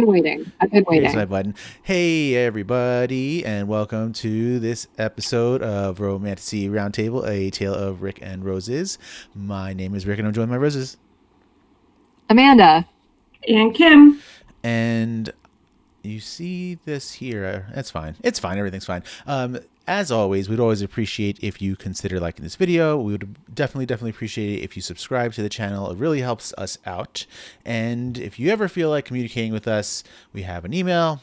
been waiting. I've been Here's my waiting. button. Hey, everybody, and welcome to this episode of Romantasy Roundtable, a tale of Rick and Roses. My name is Rick, and I'm joined by Roses. Amanda. And Kim. And you see this here. That's fine. It's fine. Everything's fine. As always, we'd always appreciate if you consider liking this video. We would definitely appreciate it if you subscribe to the channel. It really helps us out. And if you ever feel like communicating with us, we have an email,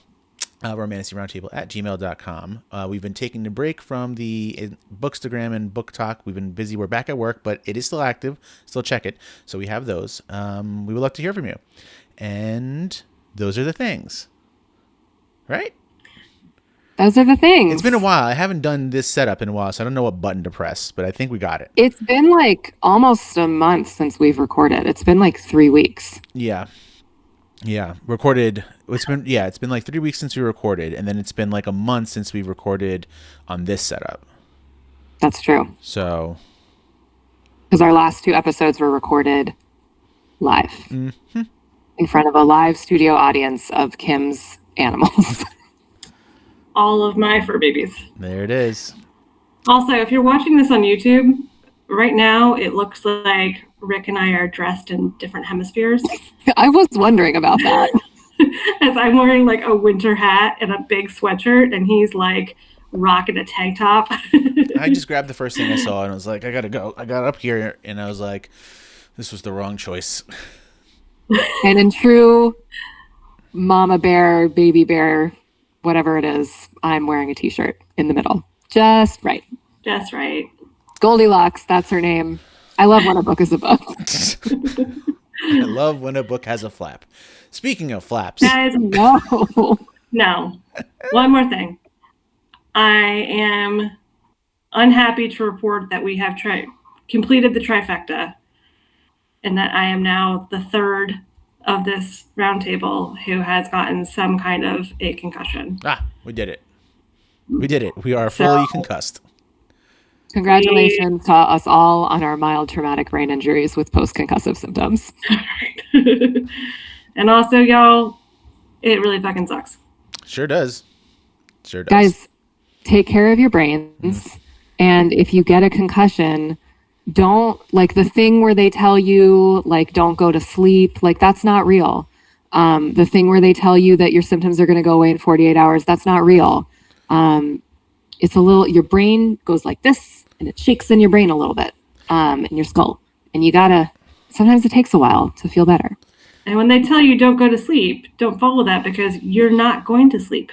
romantasyroundtable@gmail.com. We've been taking a break from the Bookstagram and Book Talk. We've been busy. We're back at work, but it is still active. Still check it. So we have those. We would love to hear from you. And those are the things. Right? Those are the things. It's been a while. I haven't done this setup in a while, so I don't know what button to press, but I think we got it. It's been like almost a month since we've recorded. It's been like 3 weeks. Yeah. Recorded. It's been like 3 weeks since we recorded, and then it's been like a month since we recorded on this setup. That's true. So. Because our last 2 episodes were recorded live in front of a live studio audience of Kim's animals. All of my fur babies. There it is. Also, if you're watching this on YouTube, right now it looks like Rick and I are dressed in different hemispheres. I was wondering about that. As I'm wearing like a winter hat and a big sweatshirt, and he's like rocking a tank top. I just grabbed the first thing I saw, and I was like, I gotta go. I got up here, and I was like, this was the wrong choice. And in true mama bear, baby bear, whatever it is, I'm wearing a t-shirt in the middle. Just right. Just right. Goldilocks, that's her name. I love when a book is a book. I love when a book has a flap. Speaking of flaps. Guys, No. One more thing. I am unhappy to report that we have completed the trifecta, and that I am now the third of this roundtable who has gotten some kind of a concussion. We did it. We are fully concussed. Congratulations to us all on our mild traumatic brain injuries with post-concussive symptoms. And also, y'all, it really fucking sucks. Sure does. Guys, take care of your brains. And if you get a concussion, don't, like the thing where they tell you, like, don't go to sleep, like that's not real. The thing where they tell you that your symptoms are going to go away in 48 hours, that's not real. It's a little, your brain goes like this, and it shakes in your brain a little bit, in your skull. And sometimes it takes a while to feel better. And when they tell you don't go to sleep, don't follow that, because you're not going to sleep.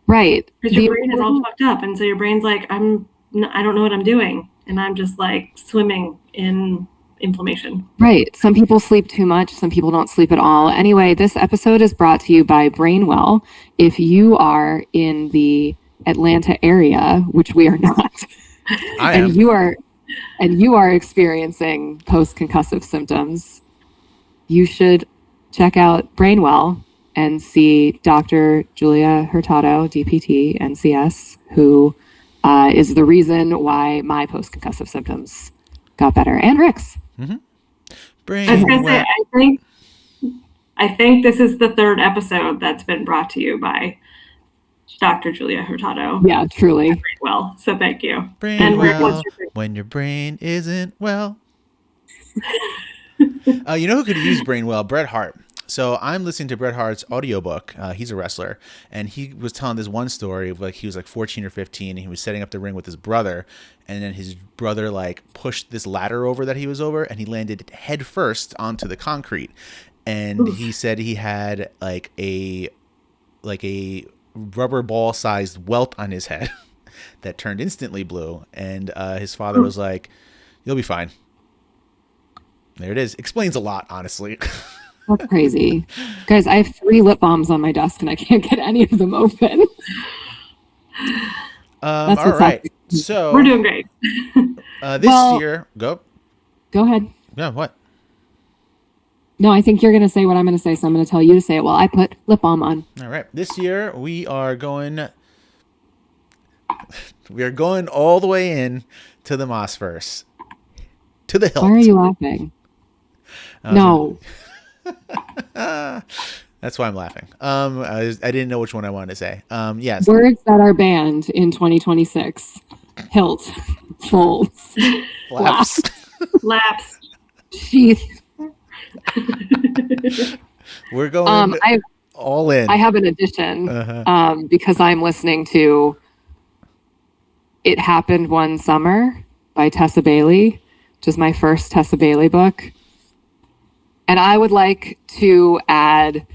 Right. Because your brain is all fucked up. And so your brain's like, I don't know what I'm doing. And I'm just like swimming in inflammation. Right. Some people sleep too much. Some people don't sleep at all. Anyway, this episode is brought to you by Brainwell. If you are in the Atlanta area, which we are not, and you are experiencing post-concussive symptoms, you should check out Brainwell and see Dr. Julia Hurtado, DPT, NCS, who is the reason why my post-concussive symptoms got better, and Rick's. I was gonna say, I think this is the third episode that's been brought to you by Dr. Julia Hurtado. Yeah, truly. Well, so thank you. And Rick, when your brain isn't well. You know who could use Brainwell? Bret Hart. So I'm listening to Bret Hart's audiobook. He's a wrestler, and he was telling this one story of like he was like 14 or 15, and he was setting up the ring with his brother, and then his brother like pushed this ladder over that he was over, and he landed head first onto the concrete. And he said he had like a rubber ball sized welt on his head that turned instantly blue, and his father was like, "You'll be fine." There it is. Explains a lot, honestly. That's crazy. Guys, I have 3 lip balms on my desk and I can't get any of them open. All right. So we're doing great. This year, go ahead. Yeah, what? No, I think you're going to say what I'm going to say, so I'm going to tell you to say it while I put lip balm on. All right. This year we are going all the way in to the Maas verse. To the hilt. Why are you laughing? No. That's That's why I'm laughing. I didn't know which one I wanted to say. Yes. Words that are banned in 2026. Hilt. Folds. Flaps. Laps. Sheath. We're going all in. I have an addition because I'm listening to It Happened One Summer by Tessa Bailey, which is my first Tessa Bailey book. And I would like to add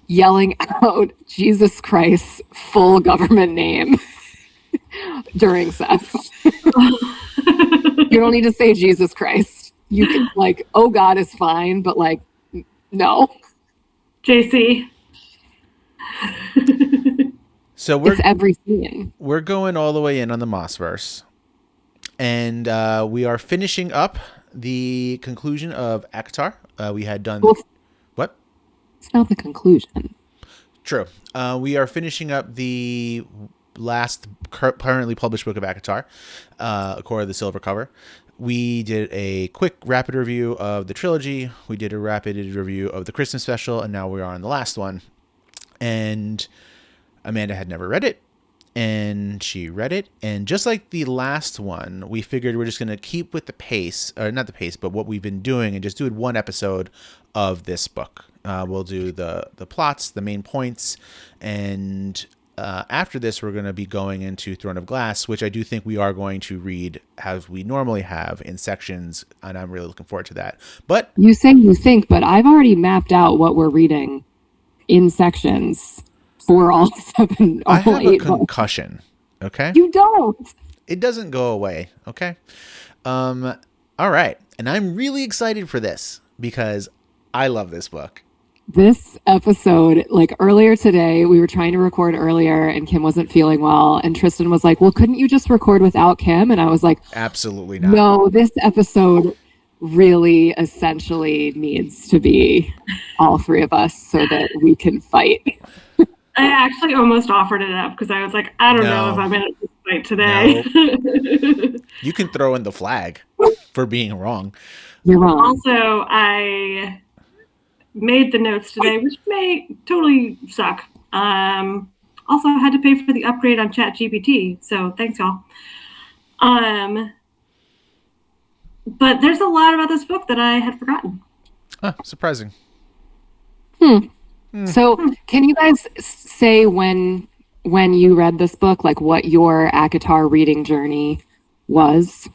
yelling out Jesus Christ's full government name during sex. You don't need to say Jesus Christ. You can like, oh God is fine, but like, no. JC. So it's every scene. We're going all the way in on the Maas verse. And we are finishing up the conclusion of ACOTAR. We had done... What? It's not the conclusion. True. We are finishing up the last currently published book of ACOTAR, Core of the Silver Cover. We did a quick rapid review of the trilogy. We did a rapid review of the Christmas special, and now we are on the last one. And Amanda had never read it, and she read it. And just like the last one, we figured we're just going to keep with the pace, or not the pace, but what we've been doing, and just do one episode of this book. We'll do the plots, the main points, and after this, we're going to be going into Throne of Glass, which I do think we are going to read as we normally have in sections, and I'm really looking forward to that. But you say you think, but I've already mapped out what we're reading in sections for all 7 or I have 8 a concussion. Okay, you don't. It doesn't go away. Okay. All right, and I'm really excited for this because I love this book. This episode, like earlier today, we were trying to record earlier and Kim wasn't feeling well. And Tristan was like, well, couldn't you just record without Kim? And I was like, absolutely not. No, this episode really essentially needs to be all 3 of us so that we can fight. I actually almost offered it up because I was like, I don't know if I'm in this fight today. No. You can throw in the flag for being wrong. You're wrong. Also, I made the notes today, which may totally suck. Also, I had to pay for the upgrade on ChatGPT, so thanks, y'all. But there's a lot about this book that I had forgotten. Surprising. So, can you guys say when you read this book, like what your ACOTAR reading journey was?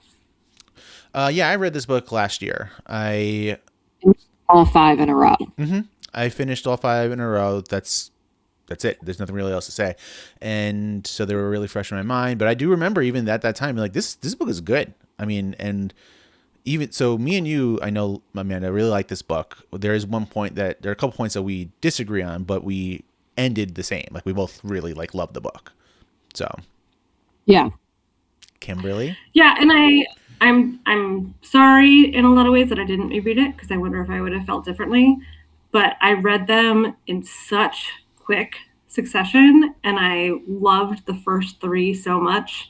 Yeah, I read this book last year. All 5 in a row. Mm-hmm. I finished all 5 in a row. That's it. There's nothing really else to say. And so they were really fresh in my mind. But I do remember even at that time, like this book is good. I mean, and even so, me and you, I know, Amanda, really like this book. There is one point there are a couple points that we disagree on, but we ended the same. Like we both really love the book. So, yeah, Kimberly. Yeah, and I'm sorry in a lot of ways that I didn't reread it because I wonder if I would have felt differently. But I read them in such quick succession, and I loved the first 3 so much,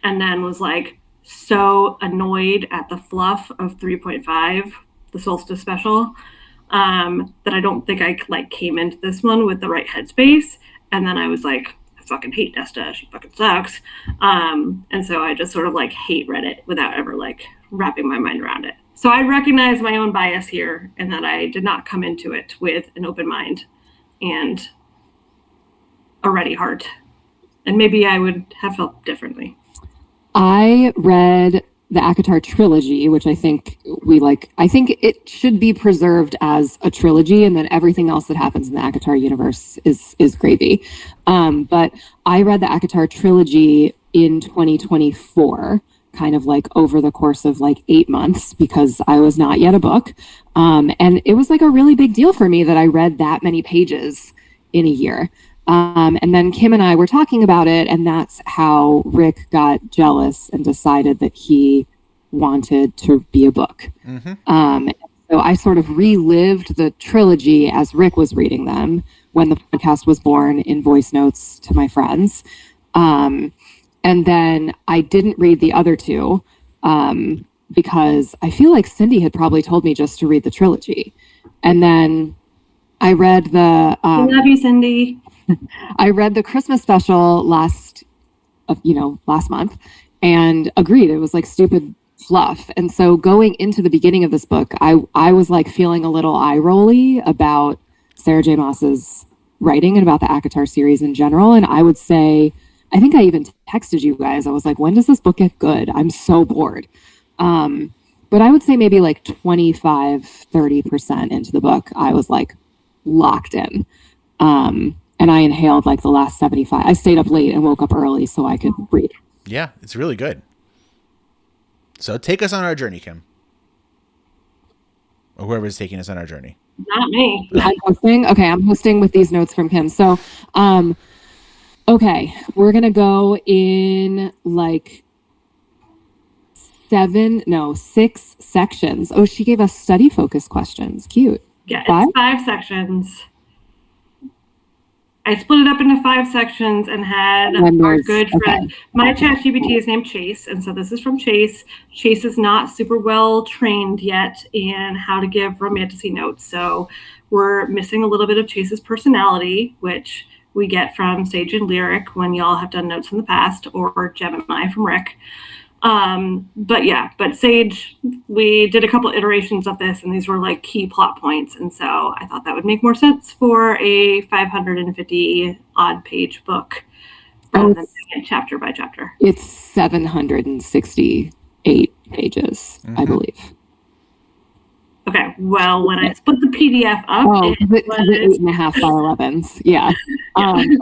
and then was like so annoyed at the fluff of 3.5, the Solstice special, that I don't think I came into this one with the right headspace. And then I was like, I fucking hate Nesta. She fucking sucks. And so I just sort of hate read it without ever wrapping my mind around it. So I recognize my own bias here and that I did not come into it with an open mind and a ready heart. And maybe I would have felt differently. I read the ACOTAR trilogy, which I think I think it should be preserved as a trilogy, and then everything else that happens in the ACOTAR universe is gravy. But I read the ACOTAR trilogy in 2024, kind of over the course of 8 months, because I was not yet a book. And it was a really big deal for me that I read that many pages in a year. And then Kim and I were talking about it, and that's how Rick got jealous and decided that he wanted to be a book. Mm-hmm. So I sort of relived the trilogy as Rick was reading them when the podcast was born in voice notes to my friends. And then I didn't read the other 2 because I feel like Cindy had probably told me just to read the trilogy. And then I read the I love you, Cindy. I read the Christmas special last month and agreed it was like stupid fluff. And so going into the beginning of this book, I was like feeling a little eye rolly about Sarah J. Maas's writing and about the ACOTAR series in general. And I would say, I think I even texted you guys. I was like, when does this book get good? I'm so bored. But I would say maybe like 25-30% into the book, I was like locked in. And I inhaled like the last 75. I stayed up late and woke up early so I could read. Yeah, it's really good. So take us on our journey, Kim. Or whoever's taking us on our journey. Not me. I'm hosting. Okay, I'm hosting with these notes from Kim. So, okay, we're going to go in like 6 sections. Oh, she gave us study focus questions. Cute. Yeah, it's 5 sections. I split it up into 5 sections and had our good friend. My ChatGPT is named Chase, and so this is from Chase. Chase is not super well trained yet in how to give romantasy notes, so we're missing a little bit of Chase's personality, which we get from Sage and Lyric when y'all have done notes in the past, or Gemini from Rick. But Sage, we did a couple iterations of this, and these were like key plot points, and so I thought that would make more sense for a 550 odd page book rather than chapter by chapter. It's 768 pages, I believe. Okay, well, when I split the PDF up, it was 8.5 by 11s. Yeah.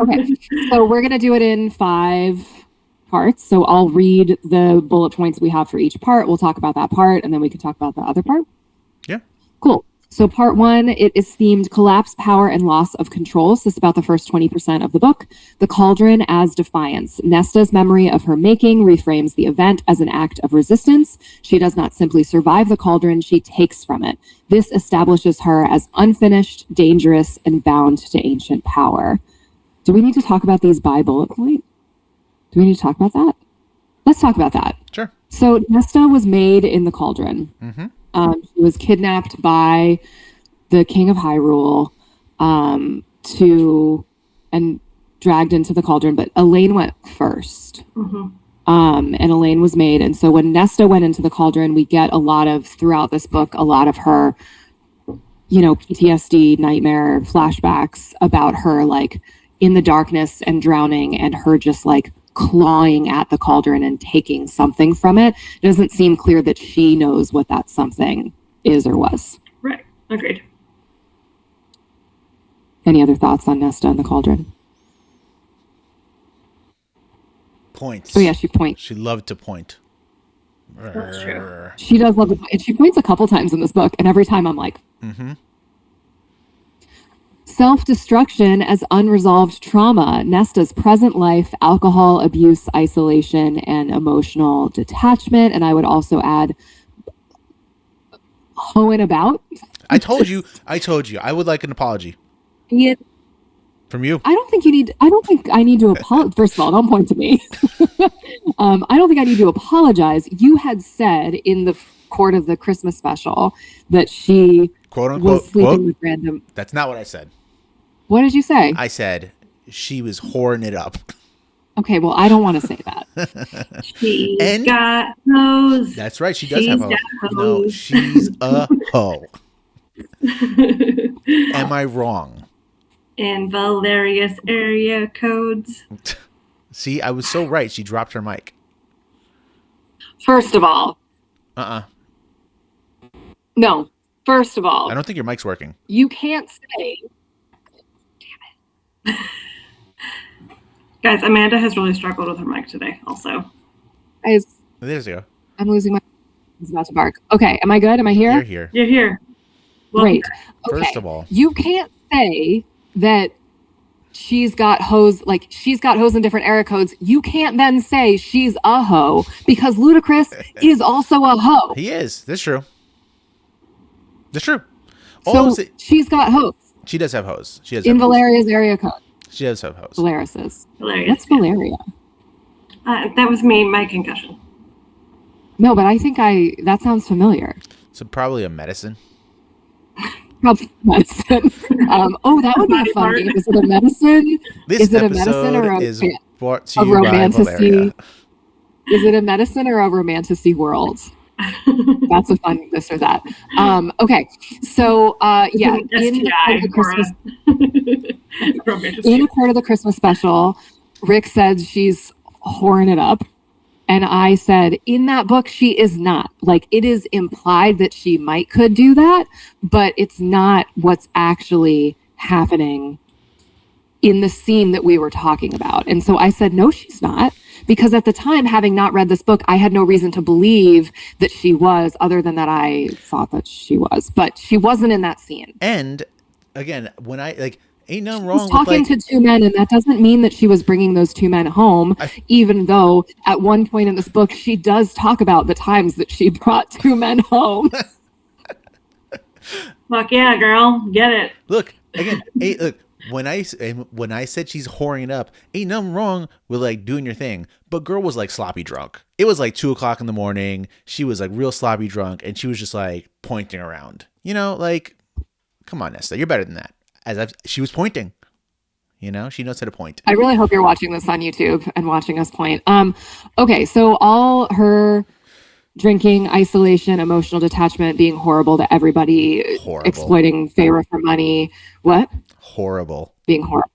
Okay, so we're gonna do it in 5 parts. So I'll read the bullet points we have for each part. We'll talk about that part, and then we can talk about the other part. Yeah. Cool. So part 1, it is themed collapse, power, and loss of control. So it's about the first 20% of the book. The cauldron as defiance. Nesta's memory of her making reframes the event as an act of resistance. She does not simply survive the cauldron, she takes from it. This establishes her as unfinished, dangerous, and bound to ancient power. Do we need to talk about these by bullet point? Do we need to talk about that? Let's talk about that. Sure. So Nesta was made in the cauldron. Mm-hmm. She was kidnapped by the King of Hyrule and dragged into the cauldron, but Elaine went first. Mm-hmm. And Elaine was made. And so when Nesta went into the cauldron, we get throughout this book, a lot of her, PTSD, nightmare flashbacks about her like in the darkness and drowning, and her just like clawing at the cauldron and taking something from it. It doesn't seem clear that she knows what that something is or was. Right. Agreed. Any other thoughts on Nesta and the cauldron? Points. Oh yeah, she points. She loved to point. That's true. She does love to point. And she points a couple times in this book, and every time I'm like, Self-destruction as unresolved trauma. Nesta's present life, alcohol abuse, isolation, and emotional detachment. And I would also add hoeing about. I told you. I would like an apology. Yeah. From you. I don't think I need to apologize. First of all, don't point to me. I don't think I need to apologize. You had said in the court of the Christmas special that she quote unquote was sleeping with random. That's not what I said. What did you say? I said she was whoring it up. Okay, well, I don't want to say that. She's got hoes. That's right. She does have hoes. No, she's a hoe. Am I wrong? In Valerius area codes. See, I was so right. She dropped her mic. First of all. No. First of all. I don't think your mic's working. You can't say. Damn it. Guys, Amanda has really struggled with her mic today also. Guys. There you go. I'm losing my... He's about to bark. Okay, am I good? Am I here? You're here. You're here. Great. Okay. First of all. You can't say that she's got hoes in different era codes. You can't then say she's a hoe because Ludacris is also a hoe. He is. That's true. That's true. So she's got hoes. She does have hoes. She does in have Valeria's area code. She does have hoes. Valeris's. Hilarious. What's Valeria? That was me, my concussion. No, but I think that sounds familiar. So probably a medicine. Probably medicine. That would be a Body fun part. game. Is it a medicine? This Is it a medicine or episode a, is brought to a you by romantasy? Valeria. Is it a medicine or a romantasy world? That's a fun this or that. Okay, so yeah, in a part of the Christmas in a part of the Christmas special, Rick said she's whoring it up. And I said, in that book, she is not. Like, it is implied that she could do that, but it's not what's actually happening in the scene that we were talking about. And so I said, no, she's not. Because at the time, having not read this book, I had no reason to believe that she was, other than that I thought that she was. But she wasn't in that scene. And again, when I ain't nothing She wrong was talking with to two men, and that doesn't mean that she was bringing those two men home, even though at one point in this book, she does talk about the times that she brought two men home. Fuck yeah, girl. Get it. Look, again, look, when I said she's whoring it up, ain't nothing wrong with like doing your thing. But girl was like sloppy drunk. It was like 2:00 in the morning. She was like real sloppy drunk, and she was just like pointing around. You know, like, come on, Nesta, you're better than that. She was pointing. You know, she knows how to point. I really hope you're watching this on YouTube and watching us point. Okay, so all her drinking, isolation, emotional detachment, being horrible to everybody, exploiting Feyre for money. What? Horrible. Being horrible.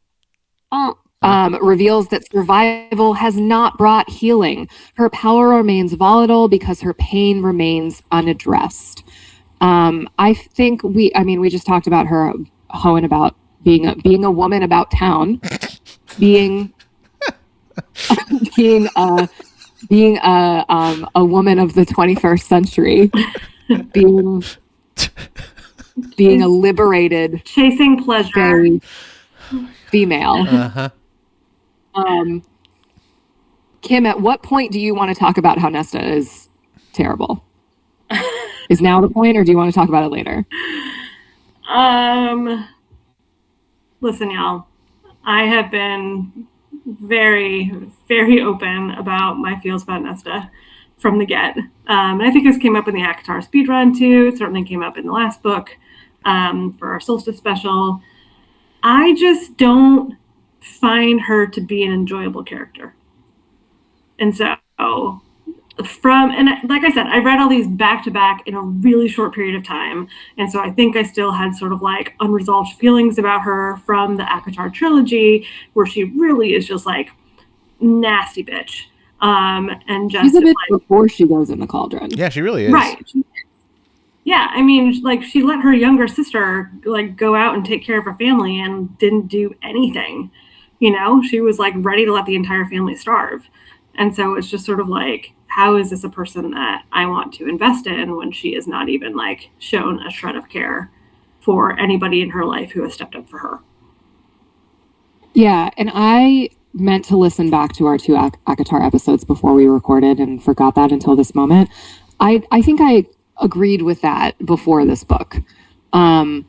Reveals that survival has not brought healing. Her power remains volatile because her pain remains unaddressed. I think we just talked about her hoeing about being a woman about town, being a woman of the 21st century, being a liberated, chasing pleasure female. Kim, at what point do you want to talk about how Nesta is terrible? Is now the point, or do you want to talk about it later? Listen, y'all, I have been very, very open about my feels about Nesta from the get. And I think this came up in the ACOTAR speedrun too. It certainly came up in the last book for our Solstice special. I just don't find her to be an enjoyable character. And so like I said, I read all these back to back in a really short period of time. And so I think I still had sort of like unresolved feelings about her from the ACOTAR trilogy, where she really is just like nasty bitch. And just she's a bitch before she goes in the cauldron. Yeah, she really is. Right. Yeah, I mean, like, she let her younger sister like go out and take care of her family and didn't do anything. You know, she was like ready to let the entire family starve. And so it's just sort of like, how is this a person that I want to invest in when she is not even like shown a shred of care for anybody in her life who has stepped up for her? Yeah, and I meant to listen back to our two ACOTAR episodes before we recorded and forgot that until this moment. I think I agreed with that before this book. I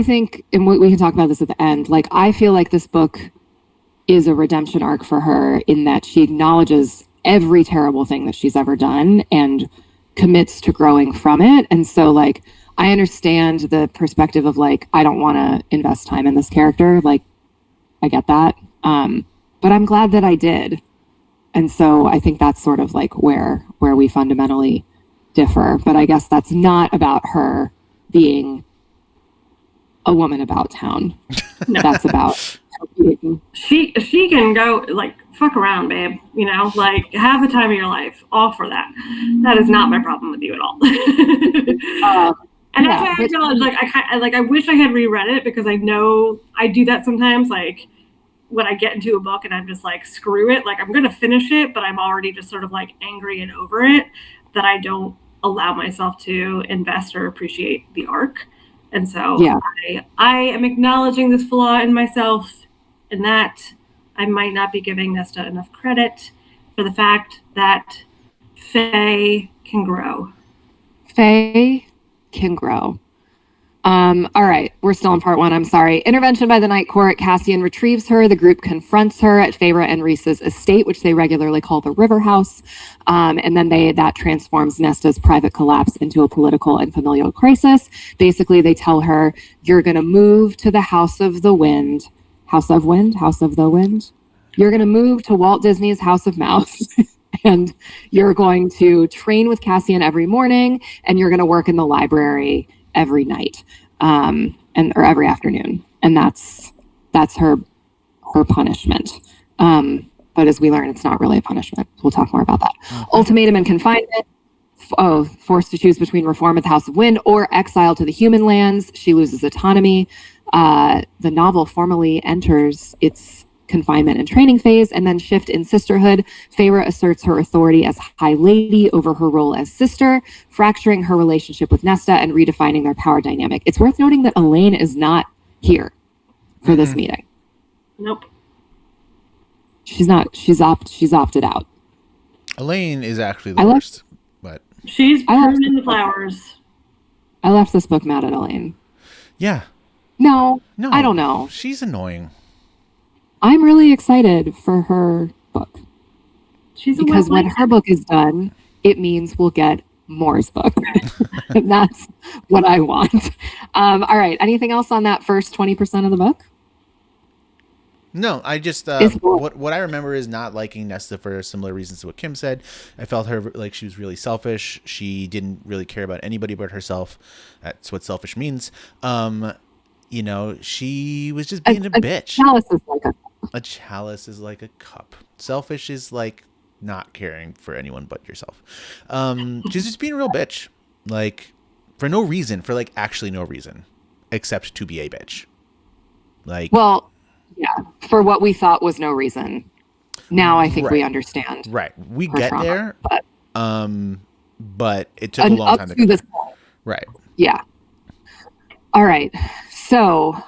think, and we can talk about this at the end, like, I feel like this book is a redemption arc for her in that she acknowledges every terrible thing that she's ever done and commits to growing from it. And so, like, I understand the perspective of like, I don't want to invest time in this character. Like, I get that. But I'm glad that I did. And so I think that's sort of like where we fundamentally differ. But I guess that's not about her being a woman about town. No. That's about her being... She can go like fuck around, babe. You know, like, have the time of your life. All for that. That is not my problem with you at all. And that's why I acknowledge, like, I wish I had reread it, because I know I do that sometimes. Like, when I get into a book and I'm just like, screw it, like, I'm going to finish it, but I'm already just sort of like angry and over it, that I don't allow myself to invest or appreciate the arc. And so yeah. I am acknowledging this flaw in myself, and that I might not be giving Nesta enough credit for the fact that Faye can grow. Faye can grow. All right, we're still in part 1. I'm sorry. Intervention by the Night Court. Cassian retrieves her. The group confronts her at Feyre and Rhys's estate, which they regularly call the River House. And then that transforms Nesta's private collapse into a political and familial crisis. Basically, they tell her, you're going to move to the House of the Wind. House of the Wind. You're going to move to Walt Disney's House of Mouse. And you're going to train with Cassian every morning, and you're going to work in the library every night, or every afternoon, and that's her punishment. But as we learn, it's not really a punishment. We'll talk more about that. Ultimatum and confinement. Forced to choose between reform at the House of Wind or exile to the human lands. She loses autonomy. The novel formally enters its confinement and training phase, and then shift in sisterhood. Feyre asserts her authority as High Lady over her role as sister, fracturing her relationship with Nesta and redefining their power dynamic. It's worth noting that Elaine is not here for this meeting. Nope. She's not. She's opted out. Elaine is actually the worst, but she's pruning the flowers. I left this book mad at Elaine. Yeah. No, I don't know. She's annoying. I'm really excited for her book. Because when her book is done, it means we'll get Moore's book. And that's what I want. All right. Anything else on that first 20% of the book? No, I just what I remember is not liking Nesta for similar reasons to what Kim said. I felt her like she was really selfish. She didn't really care about anybody but herself. That's what selfish means. You know, she was just being a bitch. A chalice is like a cup. Selfish is like not caring for anyone but yourself. She's just being a real bitch, like for no reason, for like actually no reason, except to be a bitch. Like, well, yeah, for what we thought was no reason. Now I think we understand. Right, we get trauma, there, but it took a long time to get there. Right. Yeah. All right. So,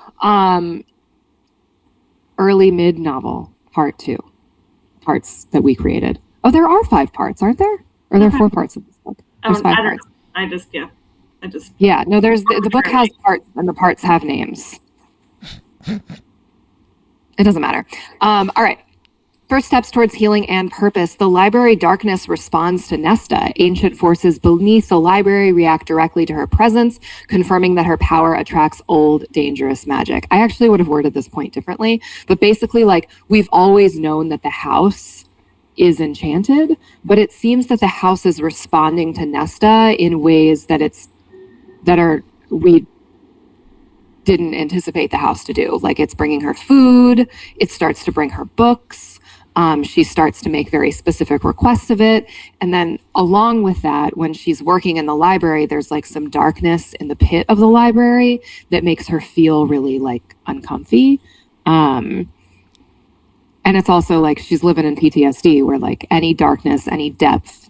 early mid novel, part 2, parts that we created. Oh, there are 5 parts, aren't there? Or are there 4 parts of this book? There's 5 parts. Yeah, no, there's the book has parts and the parts have names. It doesn't matter. All right. First steps towards healing and purpose. The library darkness responds to Nesta. Ancient forces beneath the library react directly to her presence, confirming that her power attracts old, dangerous magic. I actually would have worded this point differently, but basically, like, we've always known that the house is enchanted, but it seems that the house is responding to Nesta in ways we didn't anticipate the house to do. Like, it's bringing her food, it starts to bring her books. She starts to make very specific requests of it. And then along with that, when she's working in the library, there's like some darkness in the pit of the library that makes her feel really like uncomfy. And it's also like she's living in PTSD where like any darkness, any depth.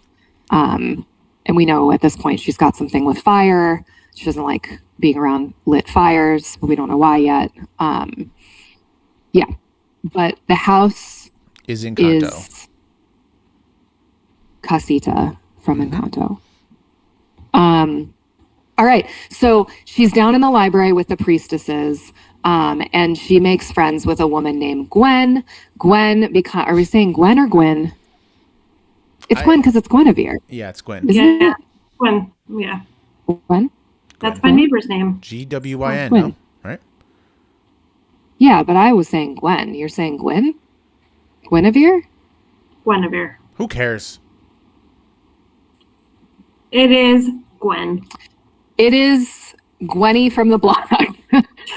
And we know at this point she's got something with fire. She doesn't like being around lit fires, but we don't know why yet. Yeah. But the house is Encanto. Is Casita from Encanto. All right. So she's down in the library with the priestesses, and she makes friends with a woman named Gwen. Are we saying Gwen or Gwyn? It's Gwen because it's Guinevere. Yeah, it's Gwen. Yeah, Gwen. Yeah. Gwen? That's my neighbor's name. Gwyn, no? Right? Yeah, but I was saying Gwen. You're saying Gwyn? Guinevere? Guinevere. Who cares? It is Gwen. It is Gwenny from the blog.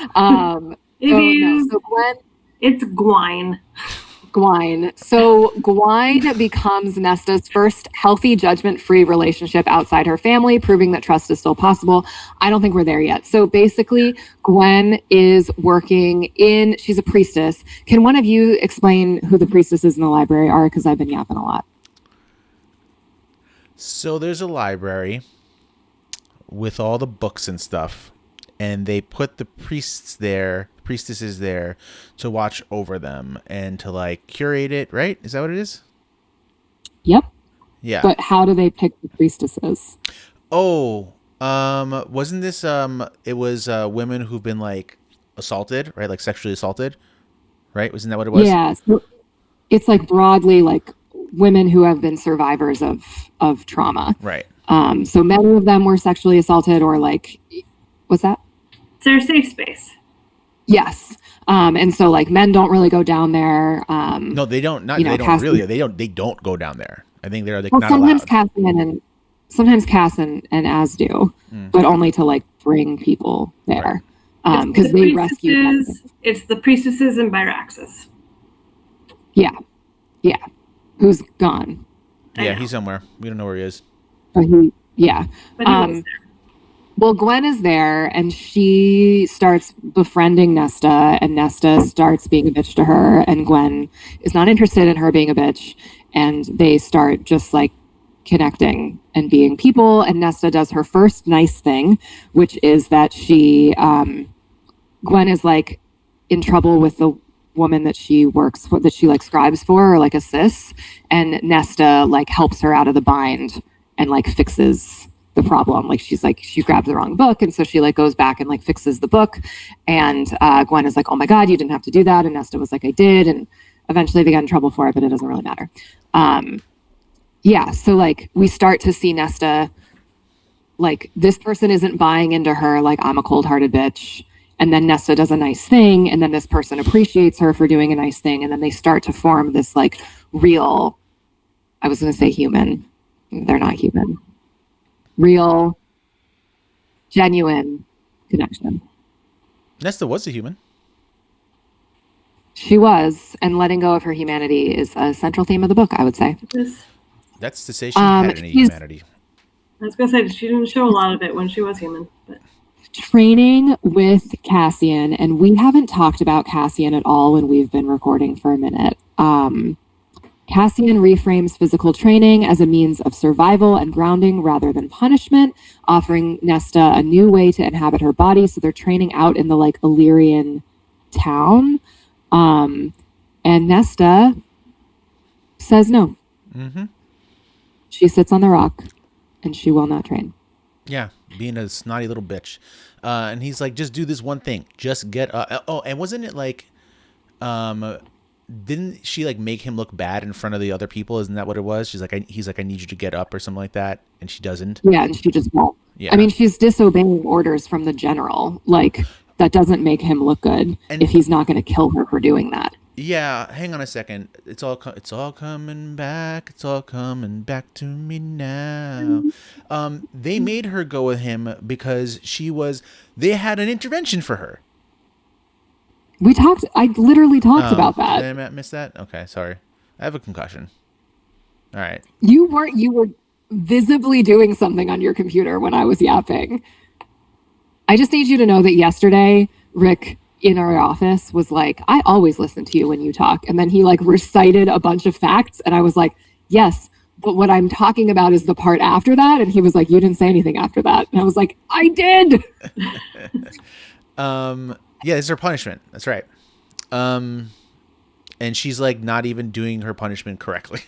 So Gwen. It's Gwyn. Gwyn. So Gwyn becomes Nesta's first healthy, judgment-free relationship outside her family, proving that trust is still possible. I don't think we're there yet. So basically, Gwen is she's a priestess. Can one of you explain who the priestesses in the library are? Because I've been yapping a lot. So there's a library with all the books and stuff, and they put the priestesses there to watch over them and to like curate it, right? Is that what it is? Yep. Yeah. But how do they pick the priestesses? Oh, Wasn't this it was women who've been like assaulted, right? Like sexually assaulted, right? Wasn't that what it was? Yeah. So it's like broadly like women who have been survivors of trauma. Right. So many of them were sexually assaulted or like, what's that? It's their safe space. Yes. And so like men don't really go down there. No, they don't. Not you know, they don't Cassian- really. They don't go down there. I think they're like Well, not sometimes allowed. Sometimes Cass and Az do, but only to like bring people there because It's the they rescue them. It's the priestesses and Byraxis. Yeah. Who's gone? I Yeah, know. he's somewhere. We don't know where he is. But yeah. But he was there. Well, Gwen is there and she starts befriending Nesta and Nesta starts being a bitch to her and Gwen is not interested in her being a bitch and they start just like connecting and being people and Nesta does her first nice thing, which is that Gwen is like in trouble with the woman that she works for, that she like scribes for or like assists, and Nesta like helps her out of the bind and like fixes the problem. Like she grabbed the wrong book and so she like goes back and like fixes the book and Gwen is like, oh my god, you didn't have to do that, and Nesta was like, I did, and eventually they got in trouble for it, but it doesn't really matter. Yeah, so like we start to see Nesta like this person isn't buying into her like I'm a cold-hearted bitch, and then Nesta does a nice thing and then this person appreciates her for doing a nice thing and then they start to form this like real, I was going to say human, they're not human, real genuine connection. Nesta was a human. She was, and letting go of her humanity is a central theme of the book, I would say. That's to say she had any humanity. I was going to say, she didn't show a lot of it when she was human. But Training with Cassian, and we haven't talked about Cassian at all when we've been recording for a minute. Cassian reframes physical training as a means of survival and grounding rather than punishment, offering Nesta a new way to inhabit her body. So they're training out in the like Illyrian town. And Nesta says no. Mm-hmm. She sits on the rock and she will not train. Yeah, being a snotty little bitch. And he's like, just do this one thing. Just get up. Oh, and wasn't it like, didn't she like make him look bad in front of the other people? Isn't that what it was? He's like, I need you to get up or something like that. And she doesn't. Yeah, and she just won't. Yeah. I mean, she's disobeying orders from the general. Like, that doesn't make him look good if he's not going to kill her for doing that. Yeah, hang on a second. It's all coming back. It's all coming back to me now. They made her go with him because they had an intervention for her. I literally talked about that. Did I miss that? Okay, sorry. I have a concussion. All right. You were visibly doing something on your computer when I was yapping. I just need you to know that yesterday, Rick in our office was like, I always listen to you when you talk. And then he like recited a bunch of facts. And I was like, yes, but what I'm talking about is the part after that. And he was like, you didn't say anything after that. And I was like, I did. Yeah, it's her punishment. That's right. And she's like not even doing her punishment correctly.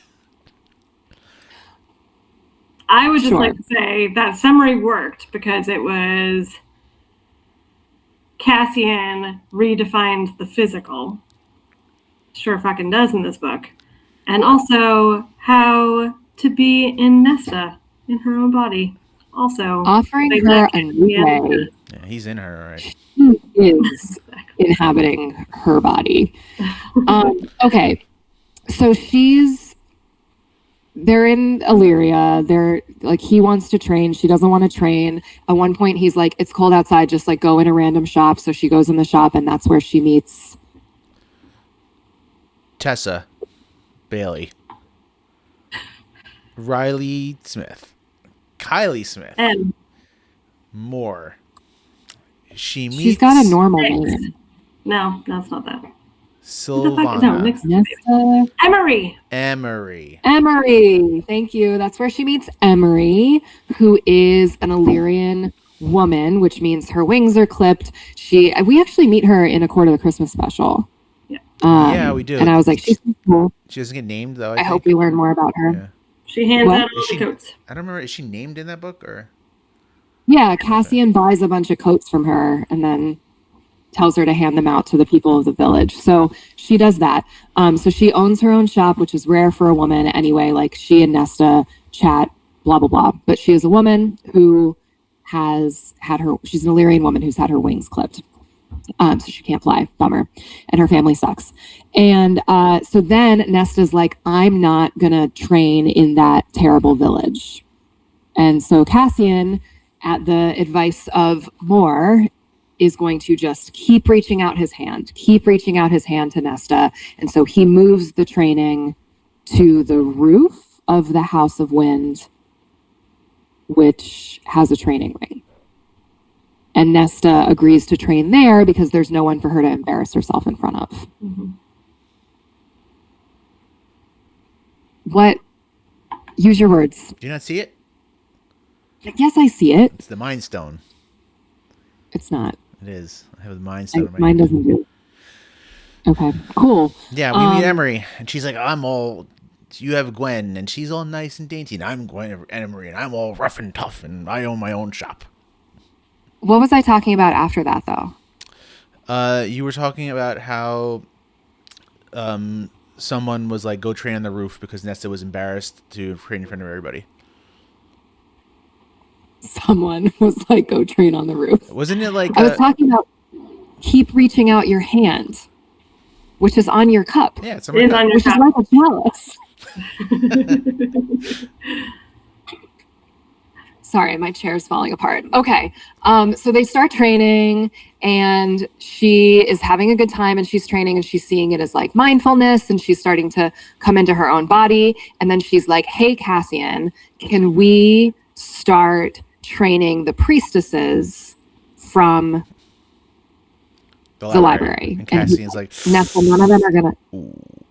I would just like to say that summary worked because it was Cassian redefines the physical. Sure fucking does in this book. And also how to be in Nesta, in her own body. Also offering her a new way. Yeah, he's in her, all right. He is inhabiting her body. Okay. So they're in Illyria. They're like, he wants to train. She doesn't want to train. At one point, he's like, it's cold outside. Just like go in a random shop. So she goes in the shop and that's where she meets Tessa Bailey, Riley Smith, Kylie Smith, and more. She's got a normal name. No, it's not that. Sylvana. No, Nesta. Emery. Thank you. That's where she meets Emery, who is an Illyrian woman, which means her wings are clipped. We actually meet her in A Court of the Christmas special. Yeah. Yeah, we do. And I was like, she's cool. She doesn't get named though. I hope we learn more about her. Yeah. She hands out all the coats. I don't remember. Is she named in that book or? Yeah, Cassian buys a bunch of coats from her and then tells her to hand them out to the people of the village. So she does that. So she owns her own shop, which is rare for a woman anyway. Like she and Nesta chat, blah, blah, blah. But she is a woman who she's an Illyrian woman who's had her wings clipped. So she can't fly, bummer. And her family sucks. And so then Nesta's like, I'm not going to train in that terrible village. And so Cassian, at the advice of Moore, is going to just keep reaching out his hand to Nesta. And so he moves the training to the roof of the House of Wind, which has a training ring. And Nesta agrees to train there because there's no one for her to embarrass herself in front of. Mm-hmm. What? Use your words. Do you not see it? Yes, I see it. It's the Mind Stone. It's not. It is. I have the Mind Stone. Mine doesn't do it. Okay, cool. Yeah, we meet Emery, and she's like, you have Gwen, and she's all nice and dainty, and I'm Gwen and Emery, and I'm all rough and tough, and I own my own shop. What was I talking about after that, though? You were talking about how someone was like, go train on the roof because Nesta was embarrassed to train in front of everybody. Someone was like, go train on the roof. Wasn't it like... I was talking about keep reaching out your hand, which is on your cup. Yeah, it's on my cup. Which is like a chalice. Sorry, my chair's falling apart. Okay, so they start training, and she is having a good time, and she's training, and she's seeing it as like mindfulness, and she's starting to come into her own body. And then she's like, hey, Cassian, can we start training the priestesses from the library? And Cassian's like, Nesta, none of them are gonna.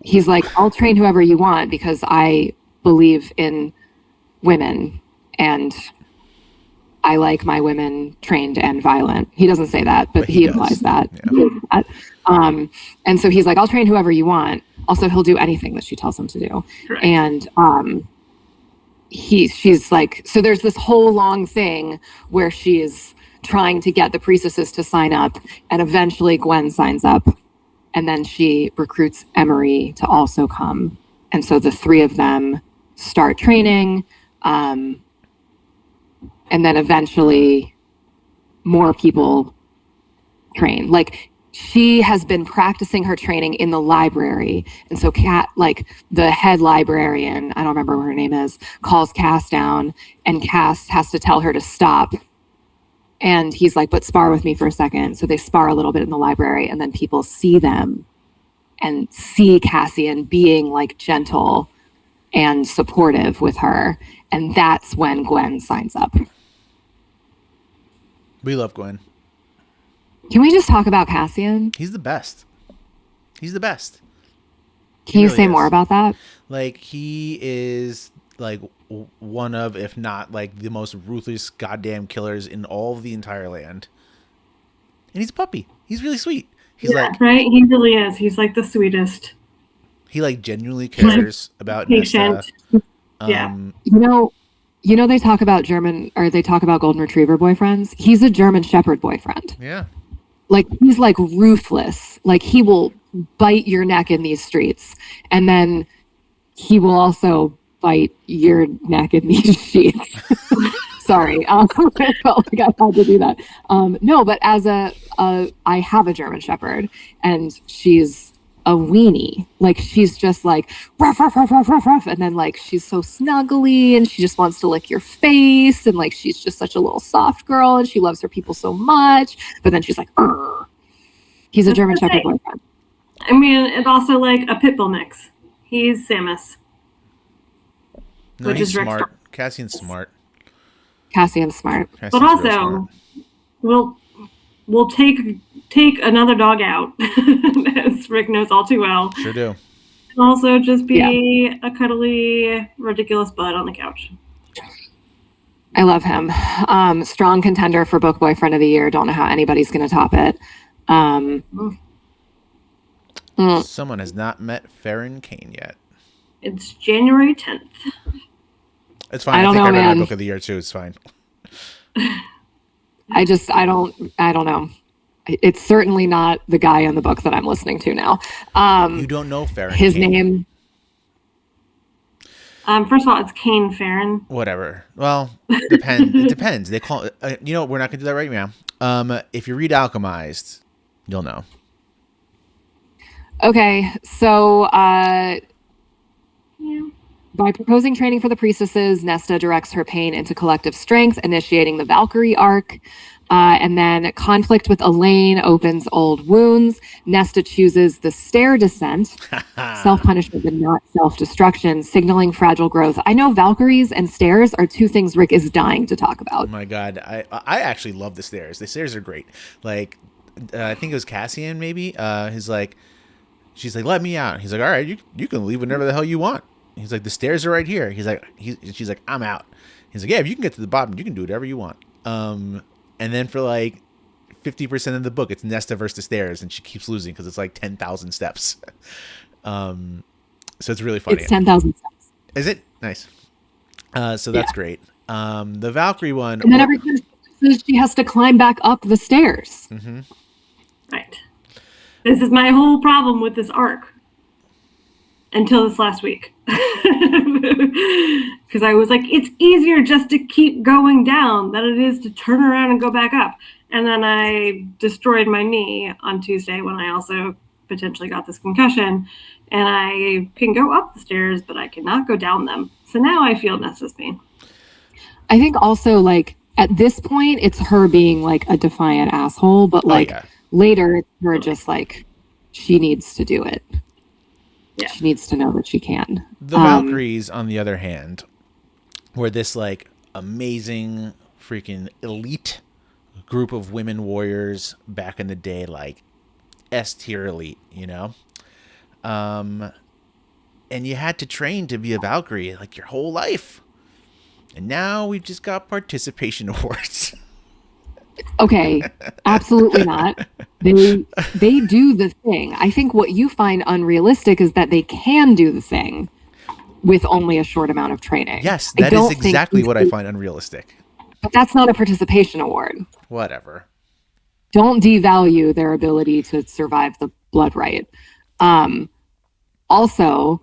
He's like, I'll train whoever you want because I believe in women and I like my women trained and violent. He doesn't say that, but he implies that. Yeah. And so he's like, I'll train whoever you want. Also, he'll do anything that she tells him to do. Correct. And she's like, so there's this whole long thing where she is trying to get the priestesses to sign up, and eventually Gwen signs up, and then she recruits Emery to also come. And so the three of them start training, and then eventually more people train. Like, she has been practicing her training in the library. And so Kat, like the head librarian, I don't remember what her name is, calls Cass down, and Cass has to tell her to stop. And he's like, but spar with me for a second. So they spar a little bit in the library, and then people see them and see Cassian being like gentle and supportive with her. And that's when Gwen signs up. We love Gwen. Can we just talk about Cassian? He's the best. He's the best. Can you say more about that? Like, he is like one of, if not like the most ruthless goddamn killers in all of the entire land. And he's a puppy. He's really sweet. He's like, right? He really is. He's like the sweetest. He like genuinely cares about Nesta. Yeah. You know, they talk about golden retriever boyfriends. He's a German shepherd boyfriend. Yeah. Like, he's like ruthless. Like, he will bite your neck in these streets, and then he will also bite your neck in these sheets. Sorry, I felt like I had to do that. No, but as I have a German shepherd, and she's a weenie. Like, she's just like ruff, ruff, ruff, ruff, ruff, ruff, and then like she's so snuggly, and she just wants to lick your face, and like she's just such a little soft girl, and she loves her people so much. But then she's like, Urgh. He's a German shepherd boyfriend. I mean, it's also like a pit bull mix. He's Samus. No, which he's is smart. Cassian's smart. Cassian's smart. But also, we'll take another dog out, as Rick knows all too well. Sure do. And also just be a cuddly, ridiculous bud on the couch. I love him. Strong contender for book boyfriend of the year. Don't know how anybody's going to top it. Someone has not met Farron Kane yet. It's January 10th. It's fine. I think I read my book of the year too. It's fine. I don't know. It's certainly not the guy in the book that I'm listening to now. You don't know Farron. His Kane. name. First of all, it's Kane Farron. Whatever. Well, it depends. They call it, we're not gonna do that right now. If you read Alchemized, you'll know. Okay, so Yeah. by proposing training for the priestesses, Nesta directs her pain into collective strength, initiating the Valkyrie arc. And then conflict with Elaine opens old wounds. Nesta chooses the stair descent, self-punishment and not self-destruction, signaling fragile growth. I know Valkyries and stairs are two things Rick is dying to talk about. Oh my god, I actually love the stairs. The stairs are great. Like, I think it was Cassian, maybe. She's like, let me out. He's like, all right, you can leave whenever the hell you want. He's like, the stairs are right here. She's like, I'm out. He's like, yeah, if you can get to the bottom, you can do whatever you want. And then for like 50% of the book, it's Nesta versus the stairs, and she keeps losing because it's like 10,000 steps. So it's really funny. It's 10,000 steps. Is it? Nice. So that's great. The Valkyrie one. And then every time she has to climb back up the stairs. Mm-hmm. Right. This is my whole problem with this arc. Until this last week. Because I was like, it's easier just to keep going down than it is to turn around and go back up. And then I destroyed my knee on Tuesday when I also potentially got this concussion. And I can go up the stairs, but I cannot go down them. So now I feel Nesta's pain. I think also, like, at this point, it's her being, like, a defiant asshole. But, like, later, it's her just, like, she needs to do it. Yeah. She needs to know that she can. The Valkyries, on the other hand, were this like amazing freaking elite group of women warriors back in the day, like S tier elite, and you had to train to be a Valkyrie like your whole life. And now we've just got participation awards. Okay, absolutely not. They do the thing. I think what you find unrealistic is that they can do the thing with only a short amount of training. Yes, that is exactly what I find unrealistic. But that's not a participation award. Whatever. Don't devalue their ability to survive the Blood Rite. Also,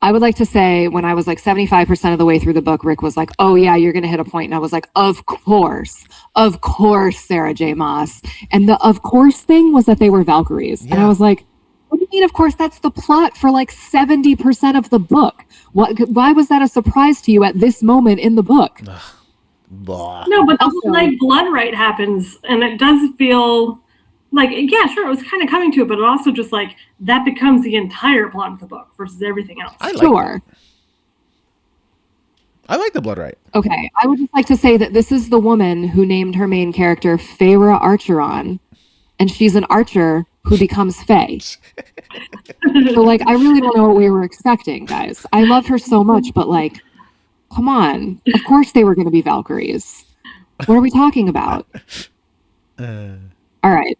I would like to say when I was like 75% of the way through the book, Rick was like, oh yeah, you're going to hit a point. And I was like, of course, Sarah J. Maas. And the of course thing was that they were Valkyries. Yeah. And I was like, what do you mean, of course? That's the plot for like 70% of the book. Why was that a surprise to you at this moment in the book? No, but also, like, Blood Rite happens, and it does feel like, yeah, sure, it was kind of coming to it, but it also just, like, that becomes the entire plot of the book versus everything else. I like the Blood Rite. Okay, I would just like to say that this is the woman who named her main character Feyre Archeron, and she's an archer who becomes Fae. So, like, I really don't know what we were expecting, guys. I love her so much, but, like, come on. Of course they were going to be Valkyries. What are we talking about? All right.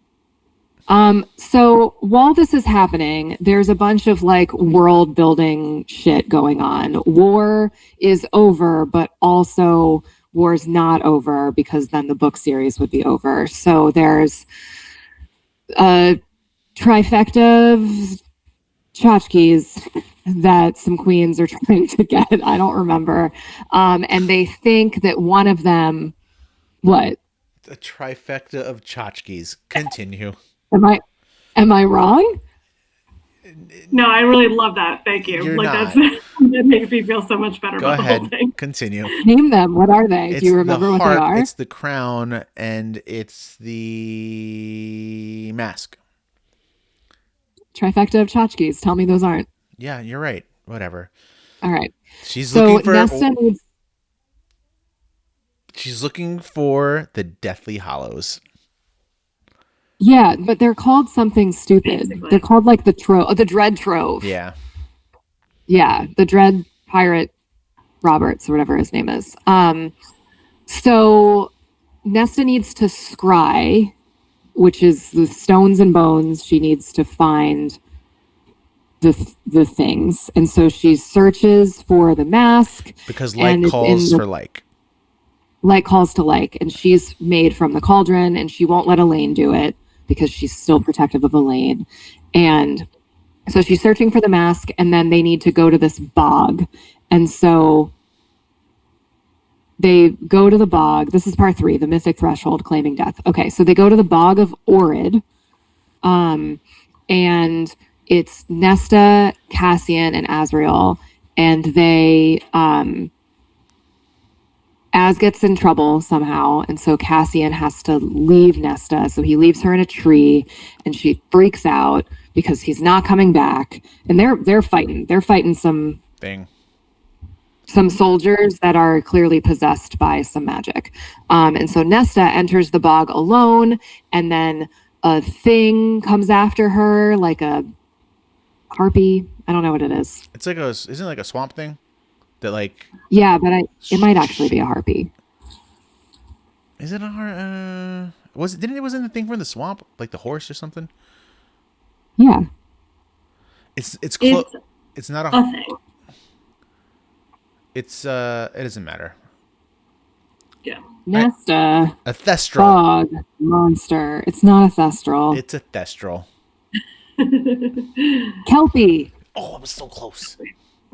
So while this is happening, there's a bunch of like world building shit going on. War is over, but also war's not over because then the book series would be over. So there's a trifecta of Chachkis that some queens are trying to get. I don't remember. And they think that one of them, what? The trifecta of Chachkis. Continue. Am I wrong? No, I really love that. Thank you. You're not. That makes me feel so much better. Go about ahead. The whole thing. Continue. Name them. What are they? It's Do you remember what heart, they are? It's the crown and it's the mask. Trifecta of Chachkis. Tell me those aren't. Yeah, you're right. Whatever. All right. She's looking for the Deathly Hollows. Yeah, but they're called something stupid. Basically. They're called like the Dread Trove. Yeah. Yeah, the Dread Pirate Roberts or whatever his name is. So Nesta needs to scry, which is the stones and bones. She needs to find the things, and so she searches for the mask because like calls for like. like calls to like, and she's made from the cauldron, and she won't let Elaine do it because she's still protective of Elaine. And so she's searching for the mask, and then they need to go to this bog. And so they go to the bog. This is part 3, the mythic threshold claiming death. Okay, so they go to the bog of Orid, and it's Nesta, Cassian, and Azrael, and they Az gets in trouble somehow, and so Cassian has to leave Nesta. So he leaves her in a tree, and she freaks out because he's not coming back. And they're fighting. They're fighting some soldiers that are clearly possessed by some magic. And so Nesta enters the bog alone, and then a thing comes after her, like a harpy. I don't know what it is. It's like isn't it like a swamp thing? That like. Yeah, but it might actually be a harpy. Is it a harpy? Wasn't the thing from the swamp, like the horse or something? Yeah. It's not a thing. It doesn't matter. Yeah. Nesta. A thestral. Fog monster. It's not a thestral. It's a thestral. Kelpie. Oh, I was so close.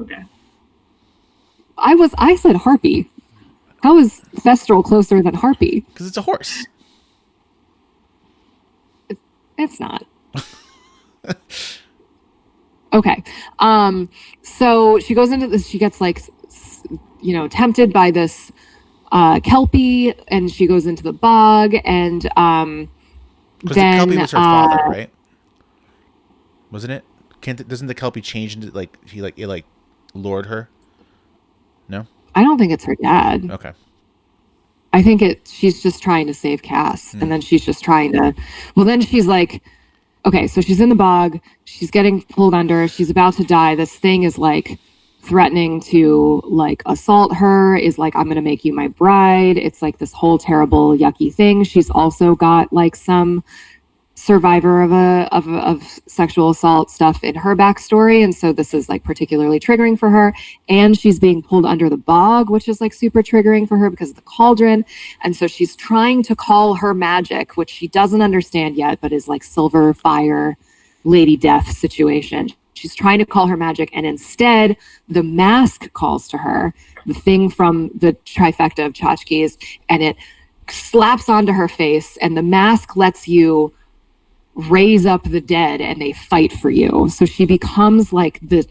Okay. I said harpy. How is thestral closer than harpy? Because it's a horse. It's not. Okay. So she goes into this. She gets tempted by this Kelpie, and she goes into the bog, and then the Kelpie was her father, right? Wasn't it? Doesn't the Kelpie change into it lured her? No? I don't think it's her dad. Okay. I think she's just trying to save Cass, and then she's just trying to. Well, then she's like, okay, so she's in the bog. She's getting pulled under. She's about to die. This thing is threatening to assault her. Is like, I'm gonna make you my bride. It's like this whole terrible, yucky thing. She's also got some survivor of sexual assault stuff in her backstory, and so this is particularly triggering for her. And she's being pulled under the bog, which is super triggering for her because of the cauldron. And so she's trying to call her magic, which she doesn't understand yet, but is silver fire lady death situation. She's trying to call her magic, and instead the mask calls to her, the thing from the trifecta of Chachkis, and it slaps onto her face, and the mask lets you raise up the dead, and they fight for you. So she becomes the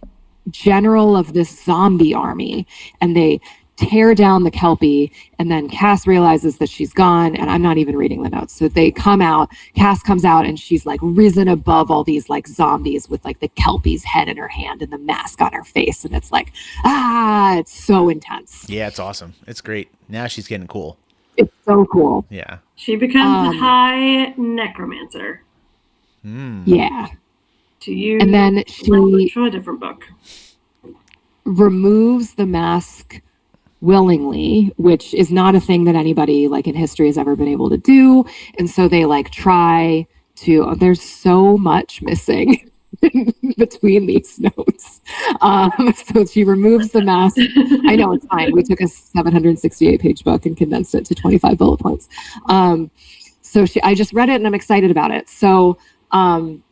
general of this zombie army, and they tear down the Kelpie, and then Cass realizes that she's gone, and I'm not even reading the notes. So they come out, Cass comes out, and she's risen above all these zombies with the Kelpie's head in her hand and the mask on her face, and it's it's so intense. Yeah, it's awesome. It's great. Now she's getting cool. It's so cool. Yeah. She becomes a high necromancer. Yeah. To you, and then she from a different book removes the mask willingly, which is not a thing that anybody in history has ever been able to do. And so they try to. There's so much missing between these notes. So she removes the mask. I know, it's fine. We took a 768-page book and condensed it to 25 bullet points. So I just read it, and I'm excited about it. So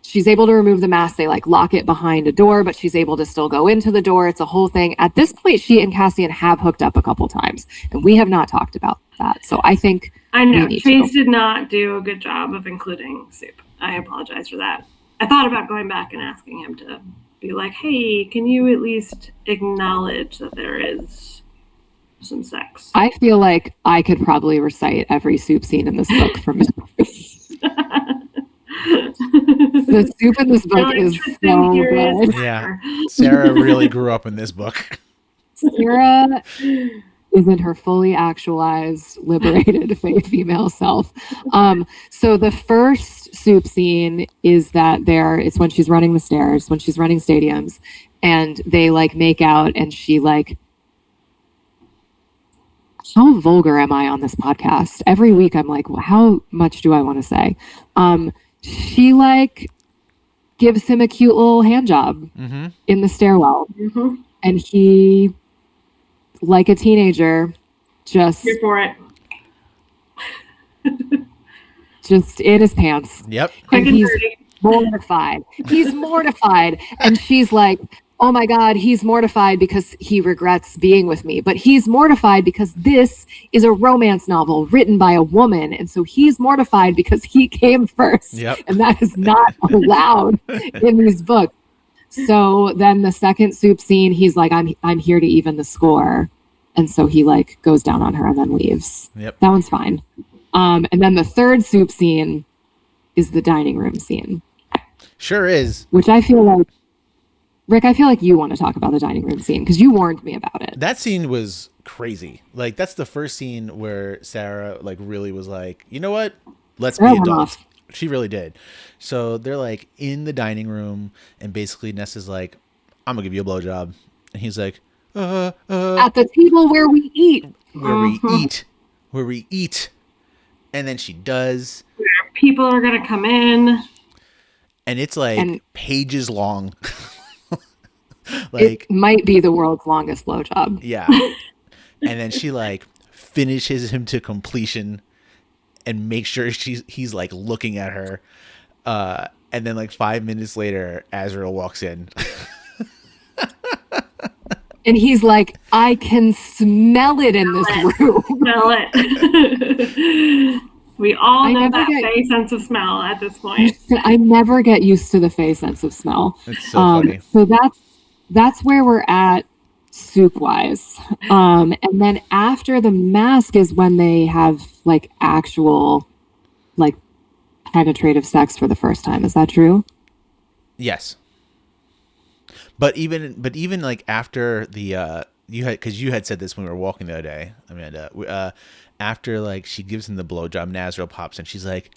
she's able to remove the mask. They lock it behind a door, but she's able to still go into the door. It's a whole thing. At this point, she and Cassian have hooked up a couple times, and we have not talked about that. So I think I know Chase did not do a good job of including Soup. I apologize for that. I thought about going back and asking him to be like, hey, can you at least acknowledge that there is some sex? I feel like I could probably recite every Soup scene in this book from the Soup in this book is so good. Yeah, Sarah really grew up in this book. Sarah is in her fully actualized, liberated female self. So the first Soup scene is that it's when she's running the stairs, when she's running stadiums, and they make out, and she how vulgar am I on this podcast? Every week I'm well, how much do I want to say? She gives him a cute little hand job in the stairwell, and he, like a teenager, just here for it. just in his pants. Yep. Quick And and he's dirty. mortified. He's mortified. And she's like, oh my God, he's mortified because he regrets being with me. But he's mortified because this is a romance novel written by a woman. And so he's mortified because he came first. Yep. And that is not allowed in these books. So then the second soup scene, he's like, I'm here to even the score. And so he like goes down on her and then leaves. Yep. That one's fine. And then the third soup scene is the dining room scene. Sure is. Which I feel like, Rick, I feel like you want to talk about the dining room scene because you warned me about it. That scene was crazy. Like, that's the first scene where Sarah, like, really was like, you know what? Let's be adults. She really did. So they're, like, in the dining room, and basically Nesta's like, I'm going to give you a blowjob. And he's like, At the table where we eat. Where we eat. And then she does. People are going to come in. And it's, like, pages long. Like, it might be the world's longest blowjob. Yeah. And then she like finishes him to completion and makes sure he's like looking at her. And then like 5 minutes later, Azrael walks in. And he's like, I can smell it in this room. Smell it. We all know that Fae sense of smell at this point. I never get used to the Fae sense of smell. It's so funny. So that's where we're at soup-wise. And then after the mask is when they have like actual like penetrative sex for the first time. Is that true? Yes. But even like after the you had said this when we were walking the other day, Amanda. After like she gives him the blowjob, and Azrael pops in. She's like,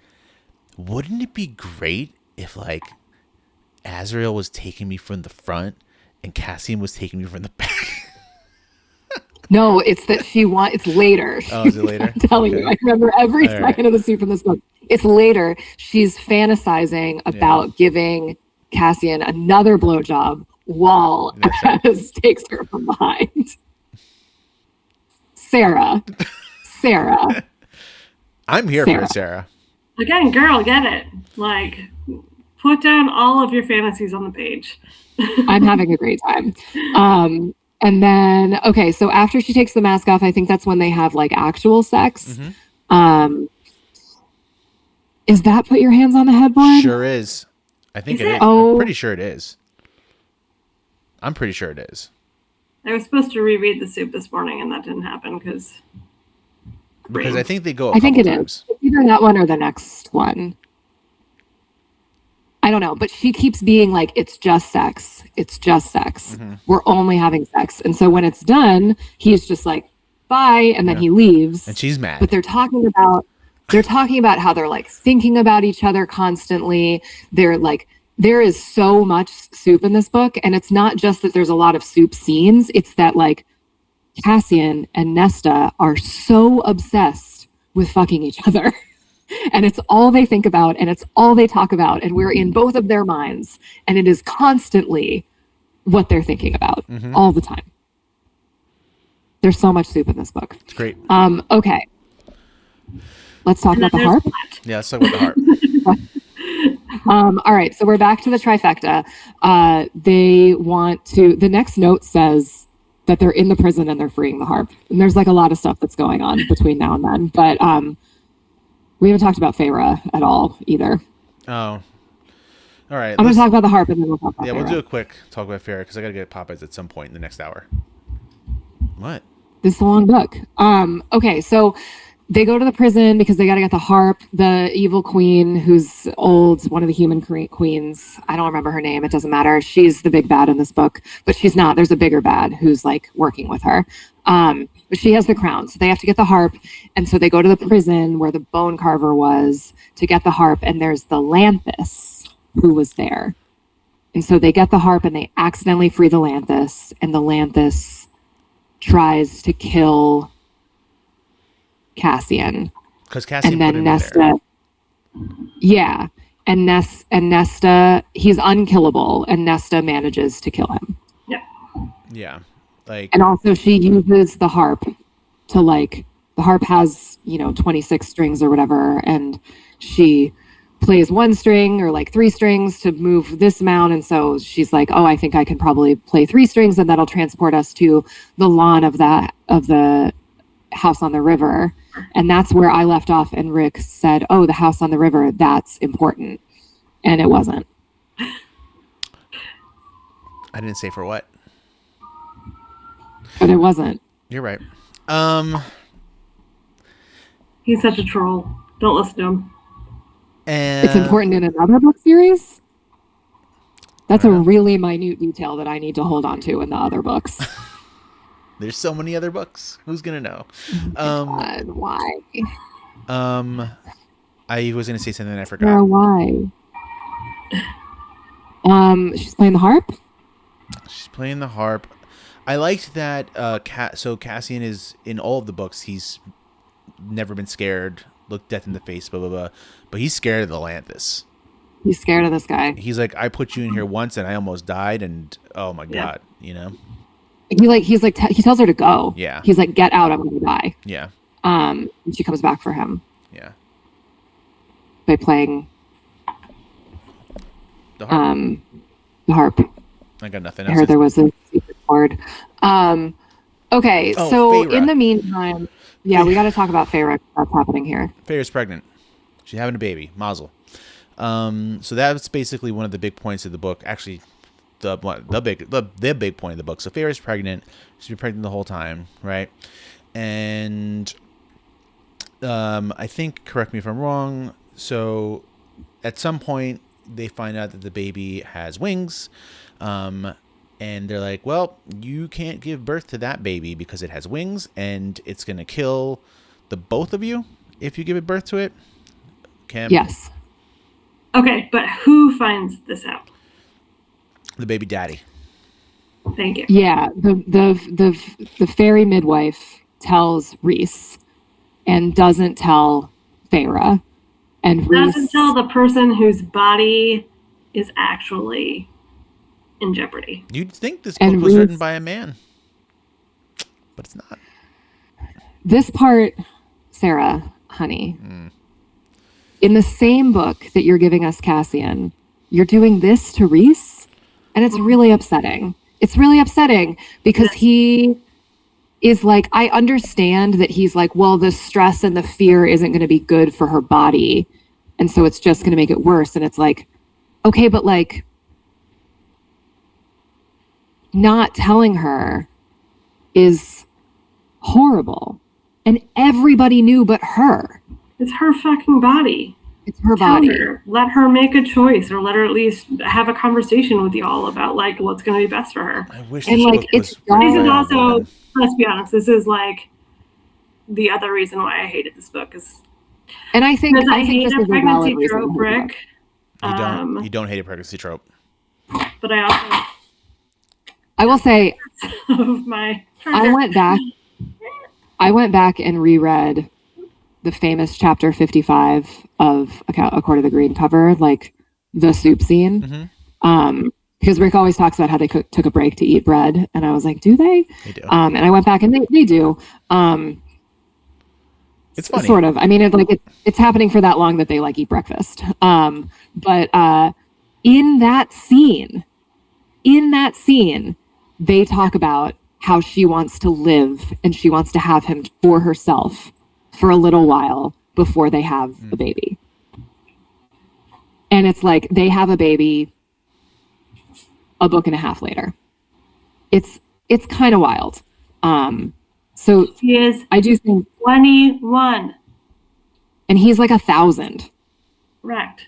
"Wouldn't it be great if like Azrael was taking me from the front and Cassian was taking me from the back?" No, it's that it's later. Oh, is it later? I'm telling you, I remember every second of the soup in this book. It's later. She's fantasizing about giving Cassian another blowjob while Az takes her from behind. Sarah. I'm here for it, Sarah. Again, girl, get it. Like, put down all of your fantasies on the page. I'm having a great time. And then, okay, so after she takes the mask off, I think that's when they have like actual sex. Mm-hmm. Is that put your hands on the headboard? Sure is. I think it is. Oh. I'm pretty sure it is. I was supposed to reread the soup this morning, and that didn't happen because I think they go. I think it is either that one or the next one. I don't know, but she keeps being like, "It's just sex. It's just sex. Mm-hmm. We're only having sex." And so when it's done, he's just like, "Bye," and then he leaves. And she's mad. But they're talking about how they're like thinking about each other constantly. They're like, there is so much soup in this book, and it's not just that there's a lot of soup scenes. It's that like Cassian and Nesta are so obsessed with fucking each other. And it's all they think about, and it's all they talk about, and we're in both of their minds, and it is constantly what they're thinking about all the time. There's so much soup in this book. It's great. Okay. Let's talk about the harp. Yeah, let's talk about the harp. All right, so we're back to the trifecta. The next note says that they're in the prison and they're freeing the harp. And there's like a lot of stuff that's going on between now and then. But we haven't talked about Feyre at all either. Oh. All right. I'm going to talk about the harp and then we'll talk about Yeah, Feyre. we'll do a quick talk about Feyre because I got to get Popeyes at some point in the next hour. What? This is a long book. Okay, so they go to the prison because they got to get the harp. The evil queen, who's old, one of the human queens. I don't remember her name. It doesn't matter. She's the big bad in this book, but she's not. There's a bigger bad who's like working with her. But she has the crown, so they have to get the harp. And so they go to the prison where the bone carver was to get the harp. And there's the Lanthus who was there. And so they get the harp and they accidentally free the Lanthus. And the Lanthus tries to kill Cassian. Because Cassian and then put him Nesta. there. Yeah. And Nesta, he's unkillable, and Nesta manages to kill him. Yeah. Like, and also she uses the harp to like the harp has, 26 strings or whatever, and she plays one string or like 3 strings to move this amount. And so she's like, oh, I think I can probably play 3 strings and that'll transport us to the lawn of the house on the river. And that's where I left off. And Rick said, oh, the house on the river, that's important. And it wasn't. I didn't say for what. But it wasn't. You're right. He's such a troll. Don't listen to him. And It's important in another book series. That's a really minute detail that I need to hold on to in the other books. There's so many other books. Who's gonna know? God, why? I was gonna say something I forgot. Sarah, why? She's playing the harp. She's playing the harp. I liked that. So Cassian is in all of the books. He's never been scared. Looked death in the face. Blah blah blah. But he's scared of the Lanthus. He's scared of this guy. He's like, I put you in here once and I almost died, and oh my god, He tells her to go. Yeah. He's like, get out, I'm gonna die. Yeah. And she comes back for him. Yeah. By playing The harp. the harp. I got nothing I else. heard there was a secret chord. Okay, Oh, so Feyre. in the meantime, yeah, we got to talk about Feyre. What's happening here? Feyre's pregnant. She's having a baby, Mazel. So that's basically one of the big points of the book. Actually, the big point of the book. So Feyre's pregnant. She's been pregnant the whole time, right? And I think, correct me if I'm wrong. So at some point they find out that the baby has wings, and they're like, well, you can't give birth to that baby because it has wings and it's going to kill the both of you if you give it birth to it. Kim? Yes. Okay, but who finds this out? The baby daddy. Thank you. Yeah, the fairy midwife tells Rhys and doesn't tell Feyre. And Rhys Doesn't tell the person whose body is actually in jeopardy. You'd think this And book was Rhys- written by a man, but it's not. This part, Sarah, honey, in the same book that you're giving us Cassian, you're doing this to Rhys, and it's really upsetting. It's really upsetting because he is like, I understand that he's like, well, the stress and the fear isn't going to be good for her body, and so it's just going to make it worse. And it's like, okay, but like, not telling her is horrible, and everybody knew but her. It's her fucking body. It's her Tell body. her. Let her make a choice, or let her at least have a conversation with y'all about like what's going to be best for her. I wish And, this like, book it's was written This is by a also, woman. let's be honest, this is like the other reason why I hated this book is And I think because I hate this a is a valid pregnancy reason. trope, to hate Rick. You don't hate a pregnancy trope. But I also I will say, of my. I went back and reread the famous chapter 55 of A Court of the Green cover, like the soup scene. Because Rick always talks about how they took a break to eat bread, and I was like, do they? They do. And I went back and they do. It's funny. Sort of. I mean, it's happening for that long that they like eat breakfast. But in that scene, they talk about how she wants to live and she wants to have him for herself for a little while before they have a baby. And it's like they have a baby a book and a half later. It's kind of wild. So She is I do think, 21. and he's like 1,000. Correct.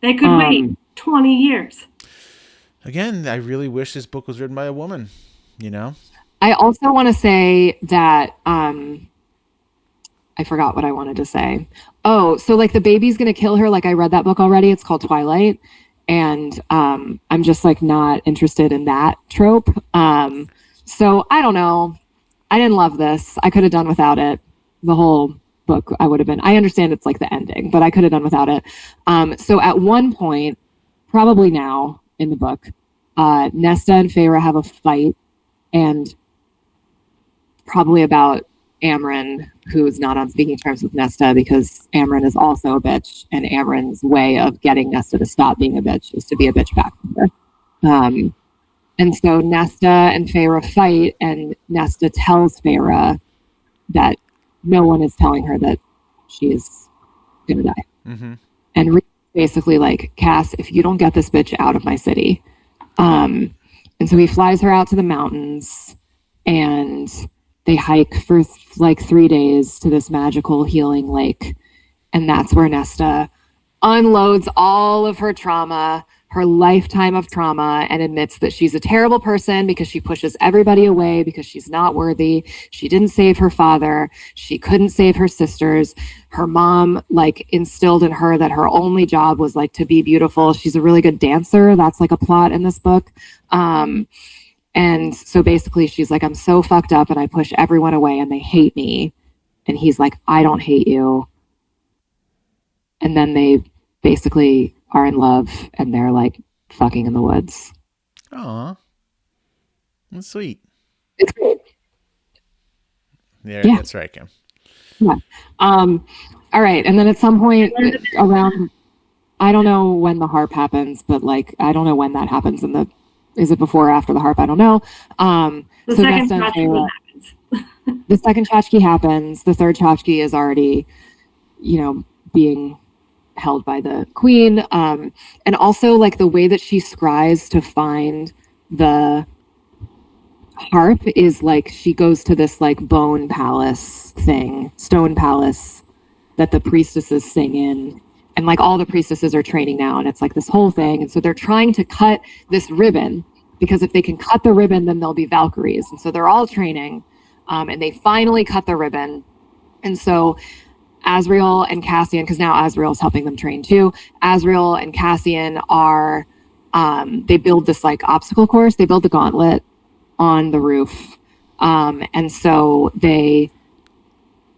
They could wait 20 years. Again, I really wish this book was written by a woman. You know, I also want to say that I forgot what I wanted to say. Oh, so like the baby's gonna kill her. Like I read that book already. It's called Twilight, and I'm just like not interested in that trope. So I don't know. I didn't love this. I could have done without it. The whole book, I would have been. I understand it's like the ending, but I could have done without it. So at one point, probably now in the book, Nesta and Feyre have a fight. And probably about Amren, who is not on speaking terms with Nesta because Amren is also a bitch, and Amren's way of getting Nesta to stop being a bitch is to be a bitch back to her. And so Nesta and Feyre fight, and Nesta tells Feyre that no one is telling her that she's gonna die. Mm-hmm. And basically like, Cass, if you don't get this bitch out of my city. And so he flies her out to the mountains, and they hike for like 3 days to this magical healing lake. And that's where Nesta unloads all of her trauma, her lifetime of trauma, and admits that she's a terrible person because she pushes everybody away because she's not worthy. She didn't save her father. She couldn't save her sisters. Her mom like instilled in her that her only job was like to be beautiful. She's a really good dancer. That's like a plot in this book. And so basically she's like, I'm so fucked up and I push everyone away and they hate me. And he's like, I don't hate you. And then they basically are in love and they're like fucking in the woods. Aw. That's sweet. It's great. Yeah, that's right, Kim. Yeah. All right. And then at some point around, I don't know when the harp happens, but like, I don't know when that happens is it before or after the harp? I don't know. The second Chachki happens. The second Chachki happens. The third Chachki is already, being held by the queen. And also like the way that she scries to find the harp is like she goes to this like stone palace that the priestesses sing in. And like all the priestesses are training now, and it's like this whole thing. And so they're trying to cut this ribbon because if they can cut the ribbon, then they'll be Valkyries. And so they're all training, and they finally cut the ribbon. And so Azriel and Cassian, because now Azriel's helping them train too. Azriel and Cassian are, they build this like obstacle course. They build the gauntlet on the roof. And so they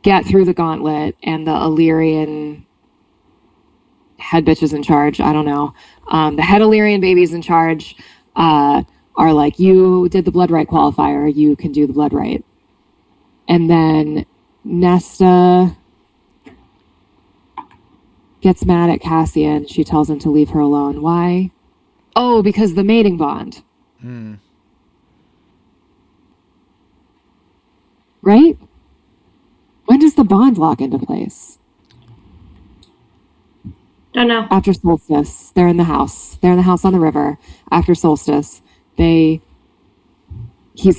get through the gauntlet, and the Illyrian head bitches in charge, I don't know, the head Illyrian babies in charge are like, you did the Blood Rite qualifier, you can do the Blood Rite. And then Nesta gets mad at Cassian. She tells him to leave her alone. Why? Oh, because the mating bond. Right? When does the bond lock into place? Don't know. After solstice. They're in the house. They're in the house on the river. After solstice, he's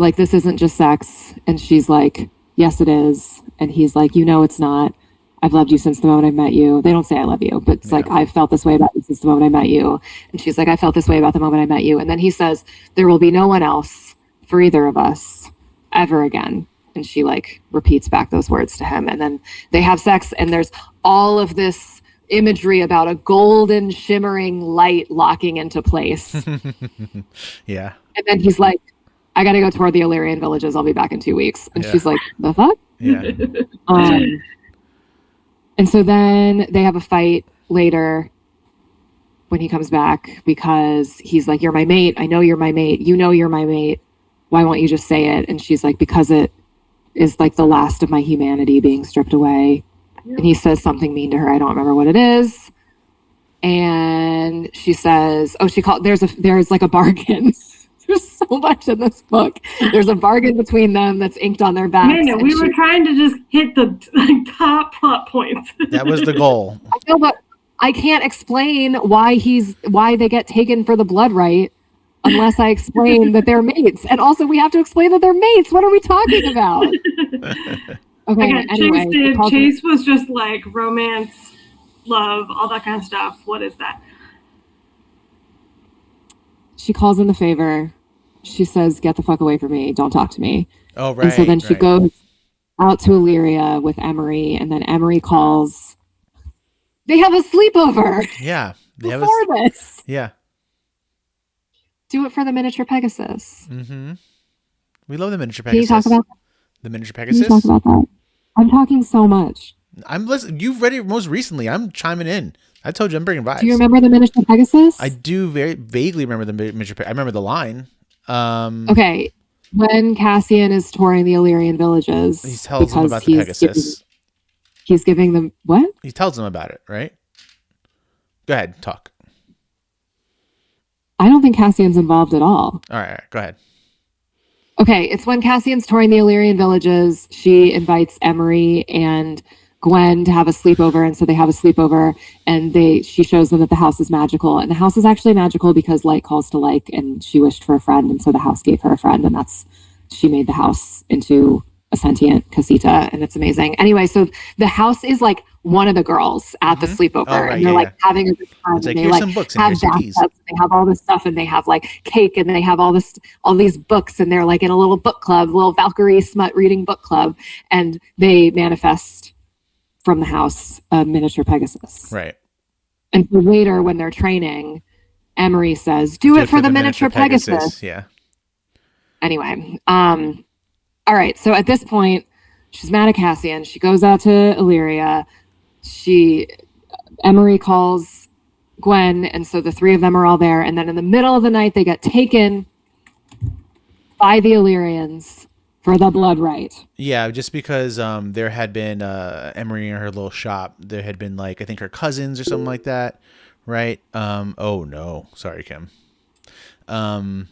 like, this isn't just sex. And she's like, yes, it is. And he's like, it's not. I've loved you since the moment I met you. They don't say I love you, but it's like, I've felt this way about you since the moment I met you. And she's like, I felt this way about the moment I met you. And then he says, there will be no one else for either of us ever again. And she like repeats back those words to him. And then they have sex, and there's all of this imagery about a golden shimmering light locking into place. Yeah. And then he's like, I gotta go toward the Illyrian villages. I'll be back in 2 weeks. And she's like, the fuck? Yeah. And so then they have a fight later when he comes back, because he's like, you're my mate. I know you're my mate. You know you're my mate. Why won't you just say it? And she's like, because it is like the last of my humanity being stripped away. And he says something mean to her. I don't remember what it is. And she says, there's like a bargain. There's so much in this book. There's a bargain between them that's inked on their backs. Man, we were trying to just hit the top plot points. That was the goal. I know, but I can't explain why they get taken for the Blood Rite unless I explain that they're mates. And also we have to explain that they're mates. What are we talking about? Okay, anyway. Chase was just like romance, love, all that kind of stuff. What is that? She calls in the favor. She says, get the fuck away from me. Don't talk to me. Oh, right. And so then she goes out to Illyria with Emery, and then Emery calls. They have a sleepover. Yeah. Before this. Yeah. Do it for the miniature Pegasus. Mm-hmm. We love the miniature Can Pegasus. you talk about the miniature Pegasus? Can you talk about that? I'm talking so much. I'm listening. You've read it most recently. I'm chiming in. I told you I'm bringing vibes. Do you remember the miniature Pegasus? I do very vaguely remember the miniature Pegasus. I remember the line. Okay. when Cassian is touring the Illyrian villages, He tells them about the Pegasus. He's giving them what? He tells them about it, right? Go ahead, talk. I don't think Cassian's involved at all. All right, go ahead. Okay, it's when Cassian's touring the Illyrian villages. She invites Emery and Gwen to have a sleepover, and so they have a sleepover, and she shows them that the house is magical, and the house is actually magical because like calls to like, and she wished for a friend, and so the house gave her a friend, and she made the house into a sentient casita, and it's amazing. Anyway, so the house is like one of the girls at the sleepover, and they're having a good time. It's like, and they here's some books and have here's some keys. they have all this stuff, and they have like cake, and they have all these books, and they're like in a little book club, little Valkyrie smut reading book club, and they manifest from the house a miniature Pegasus. Right. And so later when they're training, Emery says, do it for the miniature Pegasus. Yeah. Anyway, all right. So at this point, she's mad at Cassian. She goes out to Illyria. Emery calls Gwen, and so the three of them are all there. And then in the middle of the night, they get taken by the Illyrians for the Blood Rite. Yeah, just because there had been Emery in her little shop. There had been like, I think her cousins or something like that, right? Oh no, sorry, Kim. Do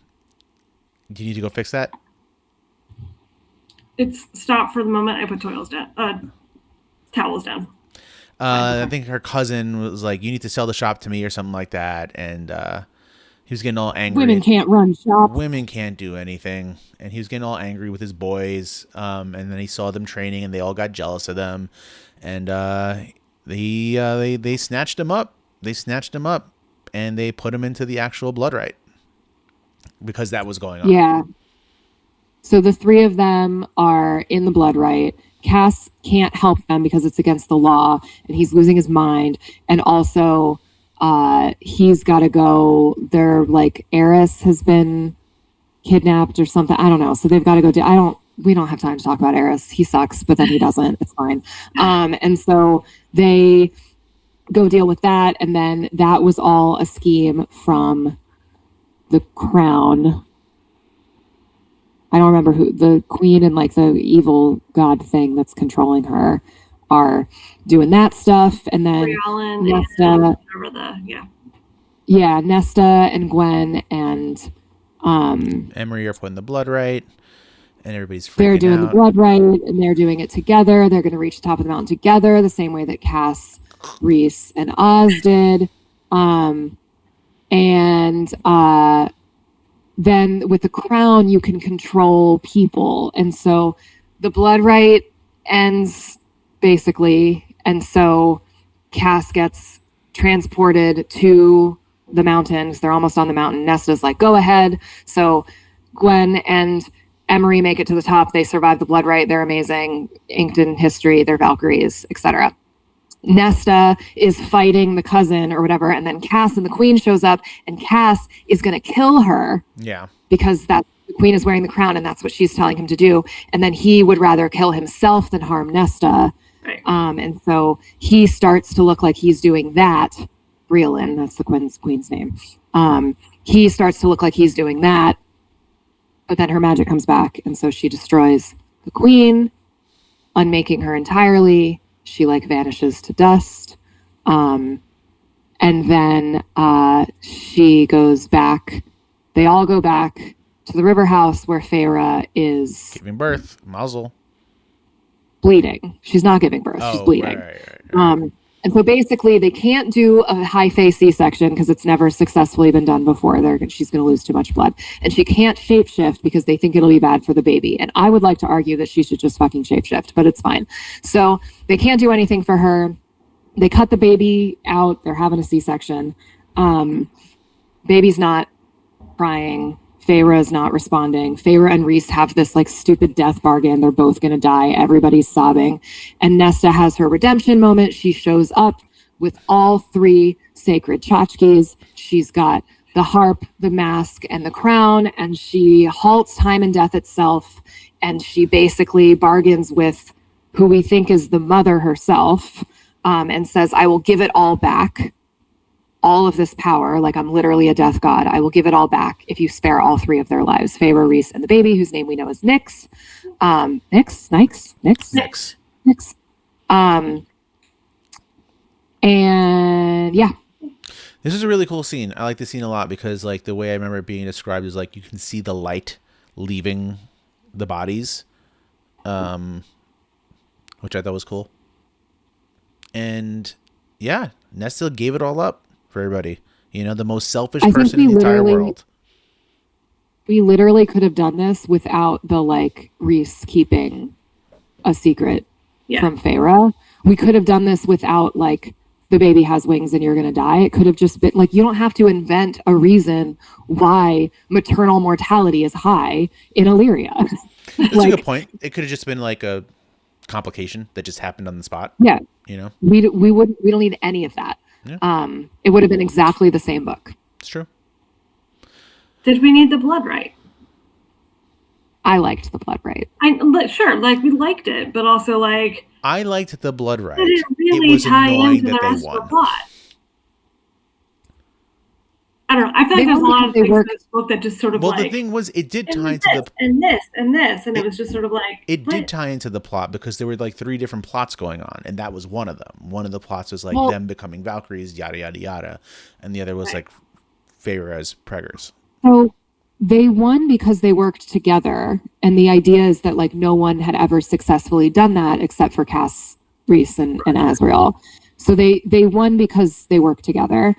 you need to go fix that? It's stopped for the moment. I put towels down. Towels down. I think her cousin was like, "You need to sell the shop to me" or something like that, and he was getting all angry. Women can't run shops. Women can't do anything, and he was getting all angry with his boys. And then he saw them training, and they all got jealous of them, and they snatched him up. They snatched him up, and they put him into the actual Blood Rite because that was going on. Yeah. So the three of them are in the Blood Rite. Cass can't help them because it's against the law, and he's losing his mind. And also, he's got to go. Their like heiress has been kidnapped or something. I don't know. So they've got to go. We don't have time to talk about Eris. He sucks, but then he doesn't. It's fine. And so they go deal with that, and then that was all a scheme from the crown. I don't remember who the queen and like the evil god thing that's controlling her are doing that stuff, and then Nesta, Nesta and Gwen and Emery are putting the Blood Rite, and everybody's freaking they're doing out. The Blood Rite, and they're doing it together. They're going to reach the top of the mountain together, the same way that Cass, Reese, and Oz did, then with the crown, you can control people. And so the Blood Rite ends basically. And so Cass gets transported to the mountains. They're almost on the mountain. Nesta's like, go ahead. So Gwen and Emery make it to the top. They survive the Blood Rite. They're amazing. Inked in history. They're Valkyries, etc. Nesta is fighting the cousin or whatever, and then Cass and the queen shows up, and Cass is going to kill her. Yeah. Because the queen is wearing the crown, and that's what she's telling him to do. And then he would rather kill himself than harm Nesta. Right. And so he starts to look like he's doing that. Breelin, that's the queen's name. He starts to look like he's doing that, but then her magic comes back, and so she destroys the queen, unmaking her entirely. She like vanishes to dust. And then she goes back. They all go back to the river house where Feyre is giving birth. Muzzle. Bleeding. She's not giving birth. She's bleeding. Right. And so basically they can't do a high face C-section because it's never successfully been done before. She's going to lose too much blood. And she can't shapeshift because they think it'll be bad for the baby. And I would like to argue that she should just fucking shapeshift, but it's fine. So they can't do anything for her. They cut the baby out. They're having a C-section. Baby's not crying. Feyre is not responding. Feyre and Reese have this like stupid death bargain. They're both going to die. Everybody's sobbing. And Nesta has her redemption moment. She shows up with all three sacred Chachkis. She's got the harp, the mask, and the crown. And she halts time and death itself. And she basically bargains with who we think is the mother herself, and says, I will give it all back all of this power, like I'm literally a death god. I will give it all back if you spare all three of their lives, Feyre, Rhys, and the baby, whose name we know is Nyx. Nyx. And yeah. This is a really cool scene. I like this scene a lot because like the way I remember it being described is like you can see the light leaving the bodies, which I thought was cool. And yeah, Nesta gave it all up for everybody. You know, the most selfish person in the entire world. We literally could have done this without the like Rhys keeping a secret from Feyre. We could have done this without like the baby has wings and you're going to die. It could have just been like, you don't have to invent a reason why maternal mortality is high in Illyria. That's like, a good point. It could have just been like a complication that just happened on the spot. Yeah. You know, we don't need any of that. Yeah. It would have been exactly the same book. It's true. Did we need the Blood Rite? I liked the Blood Rite. Sure, like we liked it, but also like I liked the Blood Rite. Did it really it was tie annoying into that the they rest won. of the plot? I don't know. I feel like there's a lot of things in this book that just sort of well, the thing was, it did tie into the and this, and it was just sort of like it did tie into the plot because there were like 3 different plots going on, and that was one of them. One of the plots was like them becoming Valkyries, yada yada yada, and the other was like Feyre as preggers. So they won because they worked together, and the idea is that like no one had ever successfully done that except for Cass, Rhys, and Azriel. So they won because they worked together.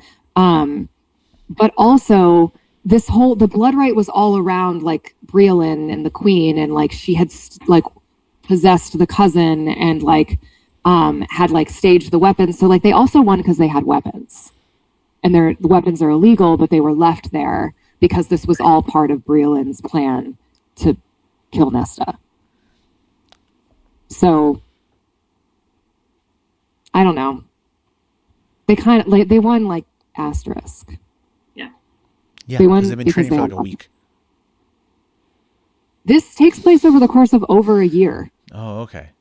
But also the Blood Rite was all around like Brielyn and the Queen, and like she had like possessed the cousin and like had like staged the weapons. So like they also won because they had weapons, and the weapons are illegal, but they were left there because this was all part of Brielyn's plan to kill Nesta. So I don't know. They kind of like they won like asterisk. Yeah, because they've been training for like a week. This takes place over the course of over a year. Oh, okay.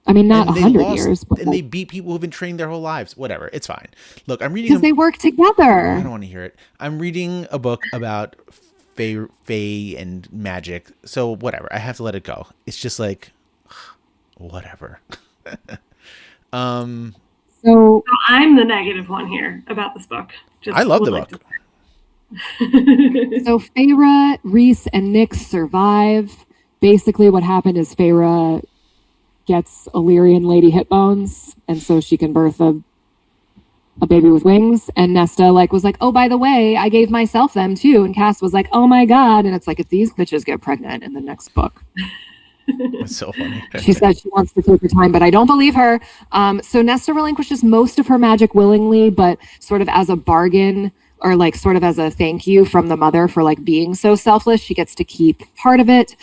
I mean, not 100 years. But they beat people who've been trained their whole lives. Whatever, it's fine. Look, I'm reading... Because they work together. I don't want to hear it. I'm reading a book about fae and magic. So whatever, I have to let it go. It's just like, whatever. So I'm the negative one here about this book. I love the book. So Feyre, Rhys, and Nyx survive. Basically what happened is Feyre gets Illyrian lady hip bones, and so she can birth a baby with wings. And Nesta like was like, oh, by the way, I gave myself them too. And Cass was like, oh my God. And it's like, if these bitches get pregnant in the next book. That's so funny. She said she wants to take her time, but I don't believe her. So Nesta relinquishes most of her magic willingly, but sort of as a bargain, or like sort of as a thank you from the mother for like being so selfless, she gets to keep part of it.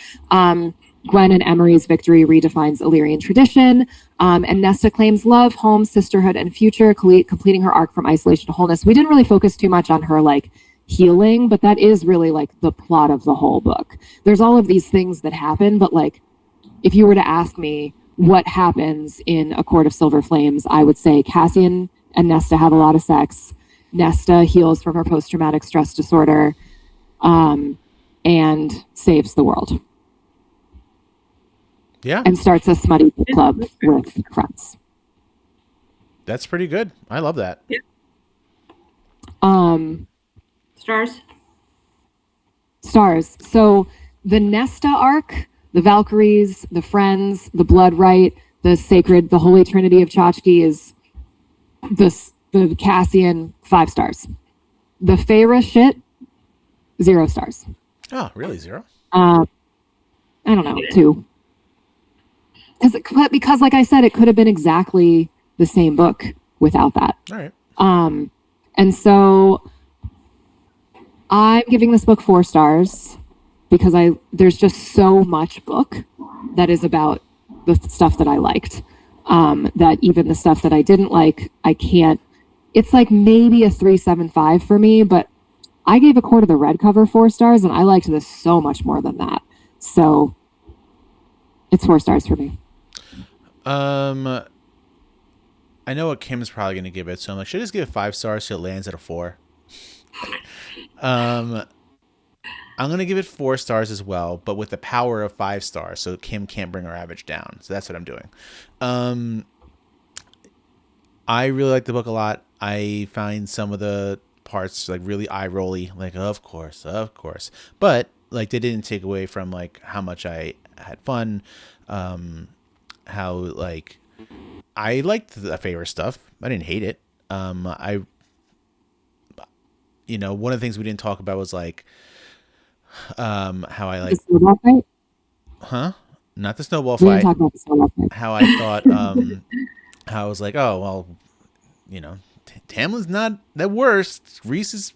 Gwen and Emery's victory redefines Illyrian tradition. And Nesta claims love, home, sisterhood, and future, completing her arc from isolation to wholeness. We didn't really focus too much on her like healing, but that is really like the plot of the whole book. There's all of these things that happen, but like if you were to ask me what happens in A Court of Silver Flames, I would say Cassian and Nesta have a lot of sex. Nesta heals from her post-traumatic stress disorder, and saves the world. Yeah. And starts a smutty club with friends. That's pretty good. I love that. Yeah. Stars. So the Nesta arc, the Valkyries, the Friends, the Blood Rite, the Holy Trinity of Chachkis, the Cassian, 5 stars. The Feyre shit, 0 stars. Oh, really? 0? I don't know, 2. Because like I said, it could have been exactly the same book without that. All right. And so I'm giving this book 4 stars because there's just so much book that is about the stuff that I liked, that even the stuff that I didn't like, I can't. It's like maybe a 3.75 for me, but I gave A Court of the Red cover 4 stars, and I liked this so much more than that. So it's 4 stars for me. I I know what Kim's probably going to give it, so I'm like, should I just give it 5 stars so it lands at a 4? I'm going to give it 4 stars as well, but with the power of 5 stars, so Kim can't bring her average down. So that's what I'm doing. I really like the book a lot. I find some of the parts like really eye-rolly, like of course, but like they didn't take away from like how much I had fun, how like I liked the favorite stuff. I didn't hate it. One of the things we didn't talk about was like how I like, not the snowball We didn't fight. talk about the snowball fight. How I thought, how I was like, oh well, Tamlin's not the worst. Reese is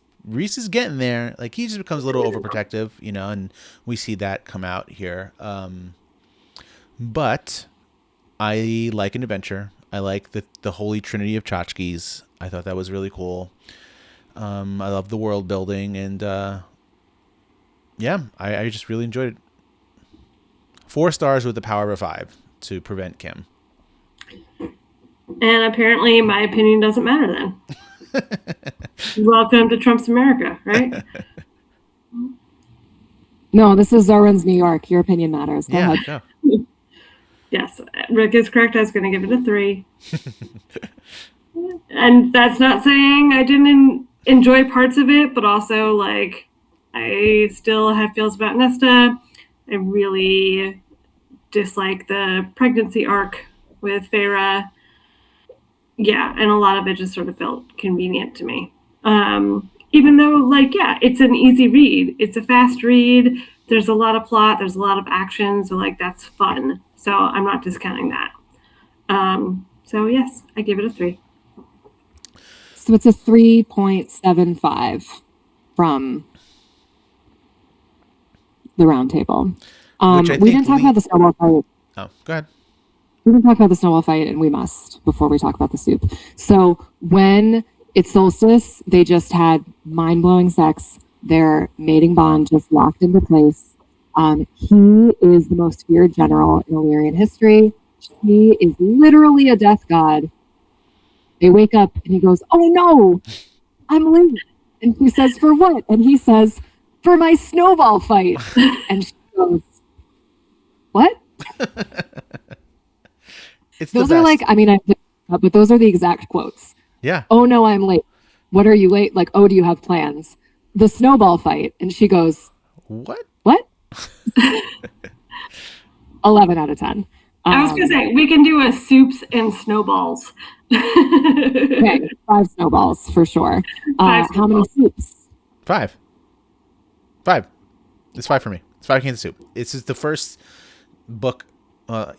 getting there. Like he just becomes a little overprotective, and we see that come out here. But I like an adventure. I like the holy trinity of Chachkis. I thought that was really cool. I love the world building, and I just really enjoyed it. 4 stars with the power of 5 to prevent Kim. And apparently my opinion doesn't matter then. Welcome to Trump's America, right? No, this is Zarwin's New York. Your opinion matters. Go ahead. Go. Yes, Rick is correct. I was going to give it a 3. And that's not saying I didn't enjoy parts of it, but also like I still have feels about Nesta. I really dislike the pregnancy arc with Feyre. Yeah, and a lot of it just sort of felt convenient to me. Even though, like, yeah, it's an easy read. It's a fast read. There's a lot of plot. There's a lot of action. So, like, that's fun. So I'm not discounting that. So, yes, I give it a 3. So it's a 3.75 from the Roundtable. We didn't talk about the snowball fight. Oh, go ahead. We can talk about the snowball fight, and we must before we talk about the soup. So when it's solstice, they just had mind-blowing sex. Their mating bond just locked into place. He is the most feared general in Illyrian history. She is literally a death god. They wake up, and he goes, "Oh no, I'm late." And she says, "For what?" And he says, "For my snowball fight." And she goes, "What?" Those are like, but those are the exact quotes. Yeah. "Oh no, I'm late. What are you late? Like, oh, do you have plans? The snowball fight." And she goes, What? 11 out of 10. I was going to say, we can do a soups and snowballs. Okay, 5 snowballs for sure. 5 how many soups? 5. It's 5 for me. It's 5 cans of soup. This is the first book. I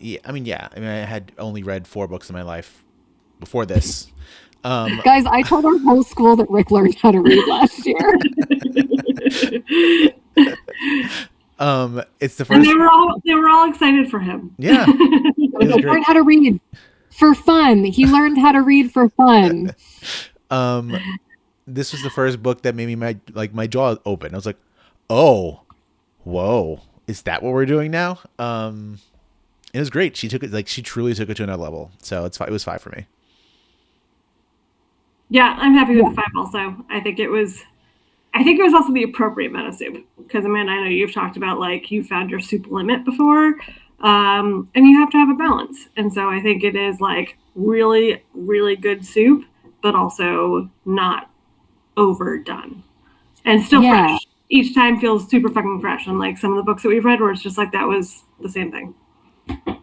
had only read 4 books in my life before this. Guys, I told our whole school that Rick learned how to read last year. It's the first. And they were all excited for him. Yeah. He learned how to read for fun. He learned how to read for fun. This was the first book that made me my jaw open. I was like, "Oh, whoa, is that what we're doing now?" It was great. She truly took it to another level. So it was 5 for me. Yeah, I'm happy with the 5 also. I think it was also the appropriate amount of soup. Because, Amanda, I know you've talked about, like, you found your soup limit before. And you have to have a balance. And so I think it is, like, really, really good soup, but also not overdone. And still fresh. Each time feels super fucking fresh. Unlike some of the books that we've read where it's just like that was the same thing.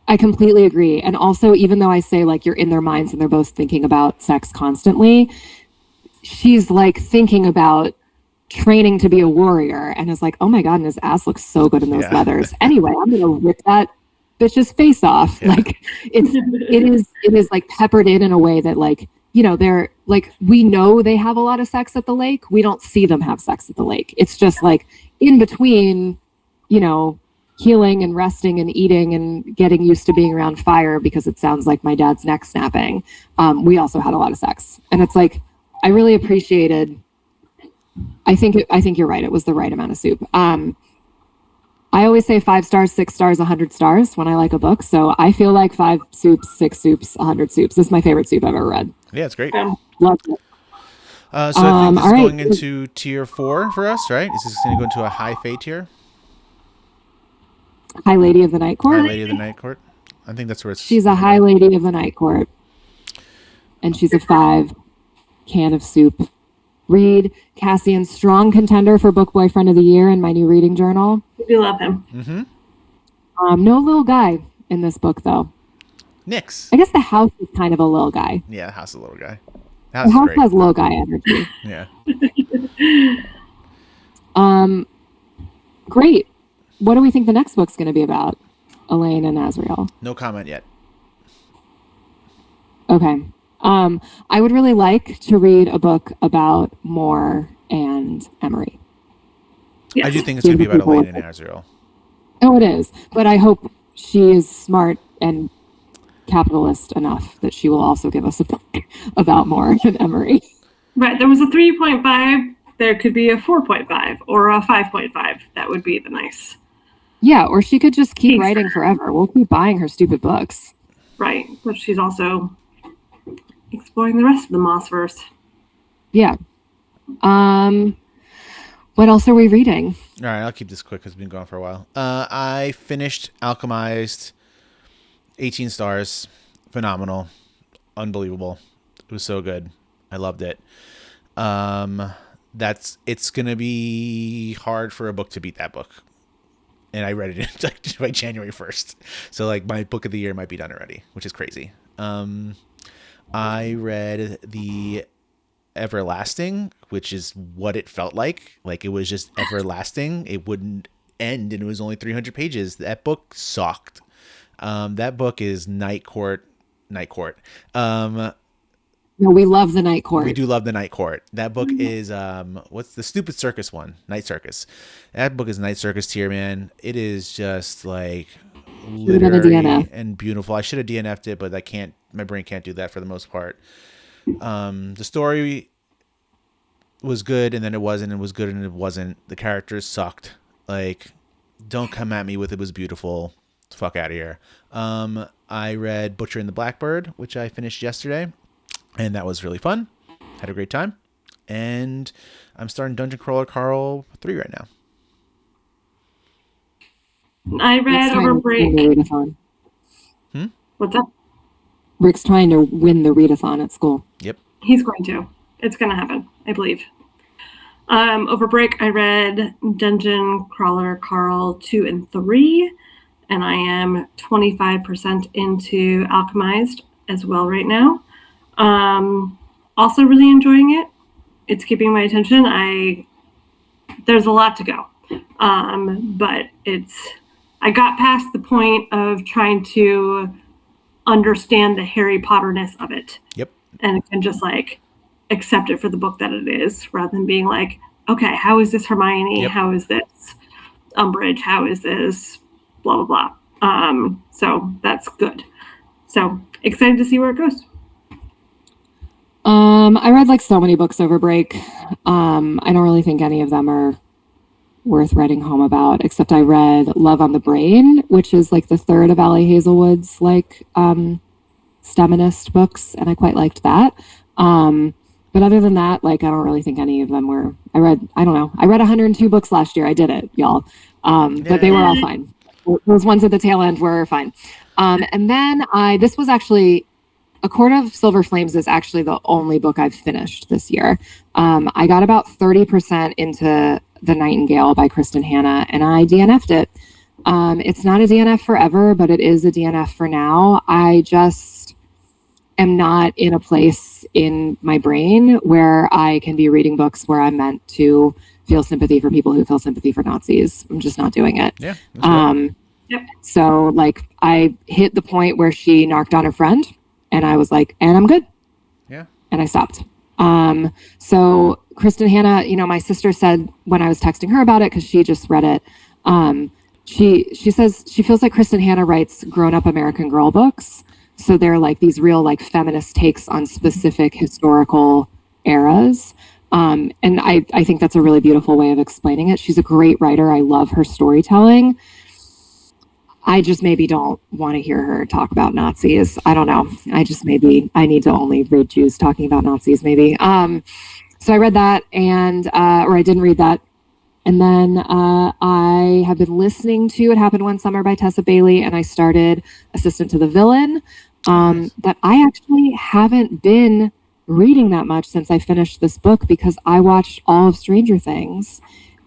I completely agree. And also, even though I say like you're in their minds and they're both thinking about sex constantly, she's like thinking about training to be a warrior and is like, "Oh my God, and his ass looks so good in those leathers. Anyway, I'm going to rip that bitch's face off." Yeah. Like it is like peppered in a way that like, they're like, we know they have a lot of sex at the lake. We don't see them have sex at the lake. It's just like in between, healing and resting and eating and getting used to being around fire because it sounds like my dad's neck snapping. We also had a lot of sex. And it's like, I really appreciated, I think you're right. It was the right amount of soup. I always say 5 stars, 6 stars, 100 stars when I like a book. So I feel like 5 soups, 6 soups, 100 soups. This is my favorite soup I've ever read. Yeah, it's great. Love it. So I think this is all right. going into tier 4 for us, right? Is this going to go into a high Fae tier? High Lady of the Night Court. High Lady of the Night Court. I think that's where it's. She's a High Lady of the Night Court, and she's a 5 can of soup. Read Cassian, strong contender for Book Boyfriend of the Year in my new reading journal. We love him. Mm-hmm. No little guy in this book, though. Nyx. I guess the house is kind of a little guy. Yeah, the house is a little guy. The house has little guy energy. Yeah. Great. What do we think the next book's going to be about? Elaine and Azrael. No comment yet. Okay. I would really like to read a book about Moore and Emery. Yes. I do think it's going to be about Elaine and Azrael. Oh, it is. But I hope she is smart and capitalist enough that she will also give us a book about Moore and Emery. Right. There was a 3.5. There could be a 4.5 or a 5.5. That would be the nice. Yeah, or she could just keep writing forever. We'll keep buying her stupid books. Right. But she's also exploring the rest of the Maasverse. Yeah. What else are we reading? All right, I'll keep this quick because we've been going for a while. I finished Alchemized. 18 stars. Phenomenal. Unbelievable. It was so good. I loved it. It's going to be hard for a book to beat that book. And I read it like by January 1st. So like my book of the year might be done already, which is crazy. I read The Everlasting, which is what it felt like. Like it was just everlasting. It wouldn't end and it was only 300 pages. That book sucked. That book is Night Court. No, we love the Night Court. We do love the Night Court. That book is what's the Stupid Circus one? Night Circus. That book is Night Circus tier, man. It is just like literary and beautiful. I should have DNF'd it, but I can't. My brain can't do that for the most part. The story was good, and then it wasn't. It was good, and it wasn't. The characters sucked. Like, don't come at me with it was beautiful. Fuck out of here. I read Butcher and the Blackbird, which I finished yesterday. And that was really fun. Had a great time. And I'm starting Dungeon Crawler Carl 3 right now. I read over break. What's up? Rick's trying to win the readathon at school. Yep. He's going to. It's going to happen, I believe. Over break, I read Dungeon Crawler Carl 2 and 3. And I am 25% into Alchemized as well right now. Also really enjoying it. It's keeping my attention. There's a lot to go. But I got past the point of trying to understand the Harry Potter-ness of it. Yep. And can just like accept it for the book that it is rather than being like, okay, how is this Hermione? Yep. How is this Umbridge? How is this blah, blah, blah. So that's good. So excited to see where it goes. I read like so many books over break. I don't really think any of them are worth writing home about, except I read Love on the Brain, which is like the third of Ali Hazelwood's like STEMinist books, and I quite liked that. But other than that, like I don't really think any of them were. I read 102 books last year. I did it, y'all. But they were all fine. Those ones at the tail end were fine. And then this was actually A Court of Silver Flames is actually the only book I've finished this year. I got about 30% into The Nightingale by Kristen Hanna, and I DNF'd it. It's not a DNF forever, but it is a DNF for now. I just am not in a place in my brain where I can be reading books where I'm meant to feel sympathy for people who feel sympathy for Nazis. I'm just not doing it. Yeah. Yep. So like I hit the point where she knocked on her friend, and I was like, and I'm good. Yeah. And I stopped. So Kristen Hanna, my sister said when I was texting her about it, because she just read it, she says she feels like Kristen Hanna writes grown-up American Girl books. So they're like these real like feminist takes on specific historical eras. And I think that's a really beautiful way of explaining it. She's a great writer. I love her storytelling. I just maybe don't want to hear her talk about Nazis. I don't know. I need to only read Jews talking about Nazis, maybe. So I read that or I didn't read that. And then I have been listening to It Happened One Summer by Tessa Bailey, and I started Assistant to the Villain. But I actually haven't been reading that much since I finished this book because I watched all of Stranger Things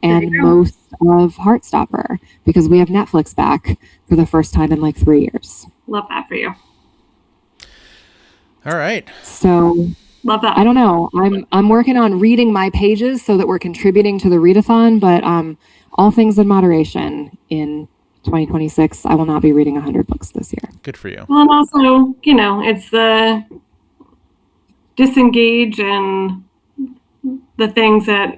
and most of Heartstopper because we have Netflix back for the first time in like 3 years. Love that for you. All right. So love that. I don't know. I'm working on reading my pages so that we're contributing to the readathon, but all things in moderation. In 2026, I will not be reading 100 books this year. Good for you. Well, and also, it's the disengage and the things that,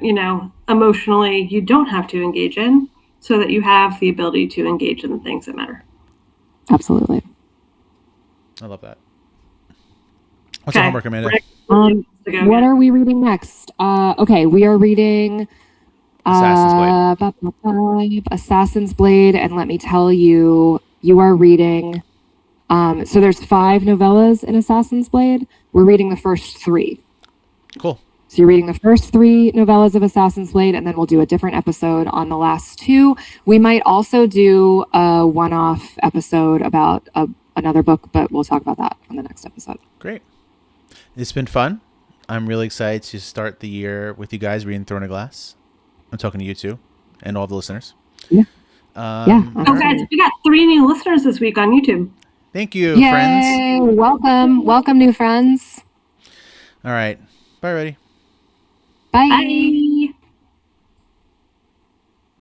emotionally you don't have to engage in so that you have the ability to engage in the things that matter. Absolutely. I love that. What's your homework, Amanda? What are we reading next? Okay, we are reading Assassin's Blade, and let me tell you, you are reading. So there's 5 novellas in Assassin's Blade. We're reading the first 3. Cool. So you're reading the first 3 novellas of Assassin's Blade, and then we'll do a different episode on the last 2. We might also do a one-off episode about another book, but we'll talk about that on the next episode. Great. It's been fun. I'm really excited to start the year with you guys reading Throne of Glass. I'm talking to you too, and all the listeners. Yeah. Guys, we got 3 new listeners this week on YouTube. Thank you, Yay! friends. Welcome, new friends. All right. Bye, everybody. Bye. Bye.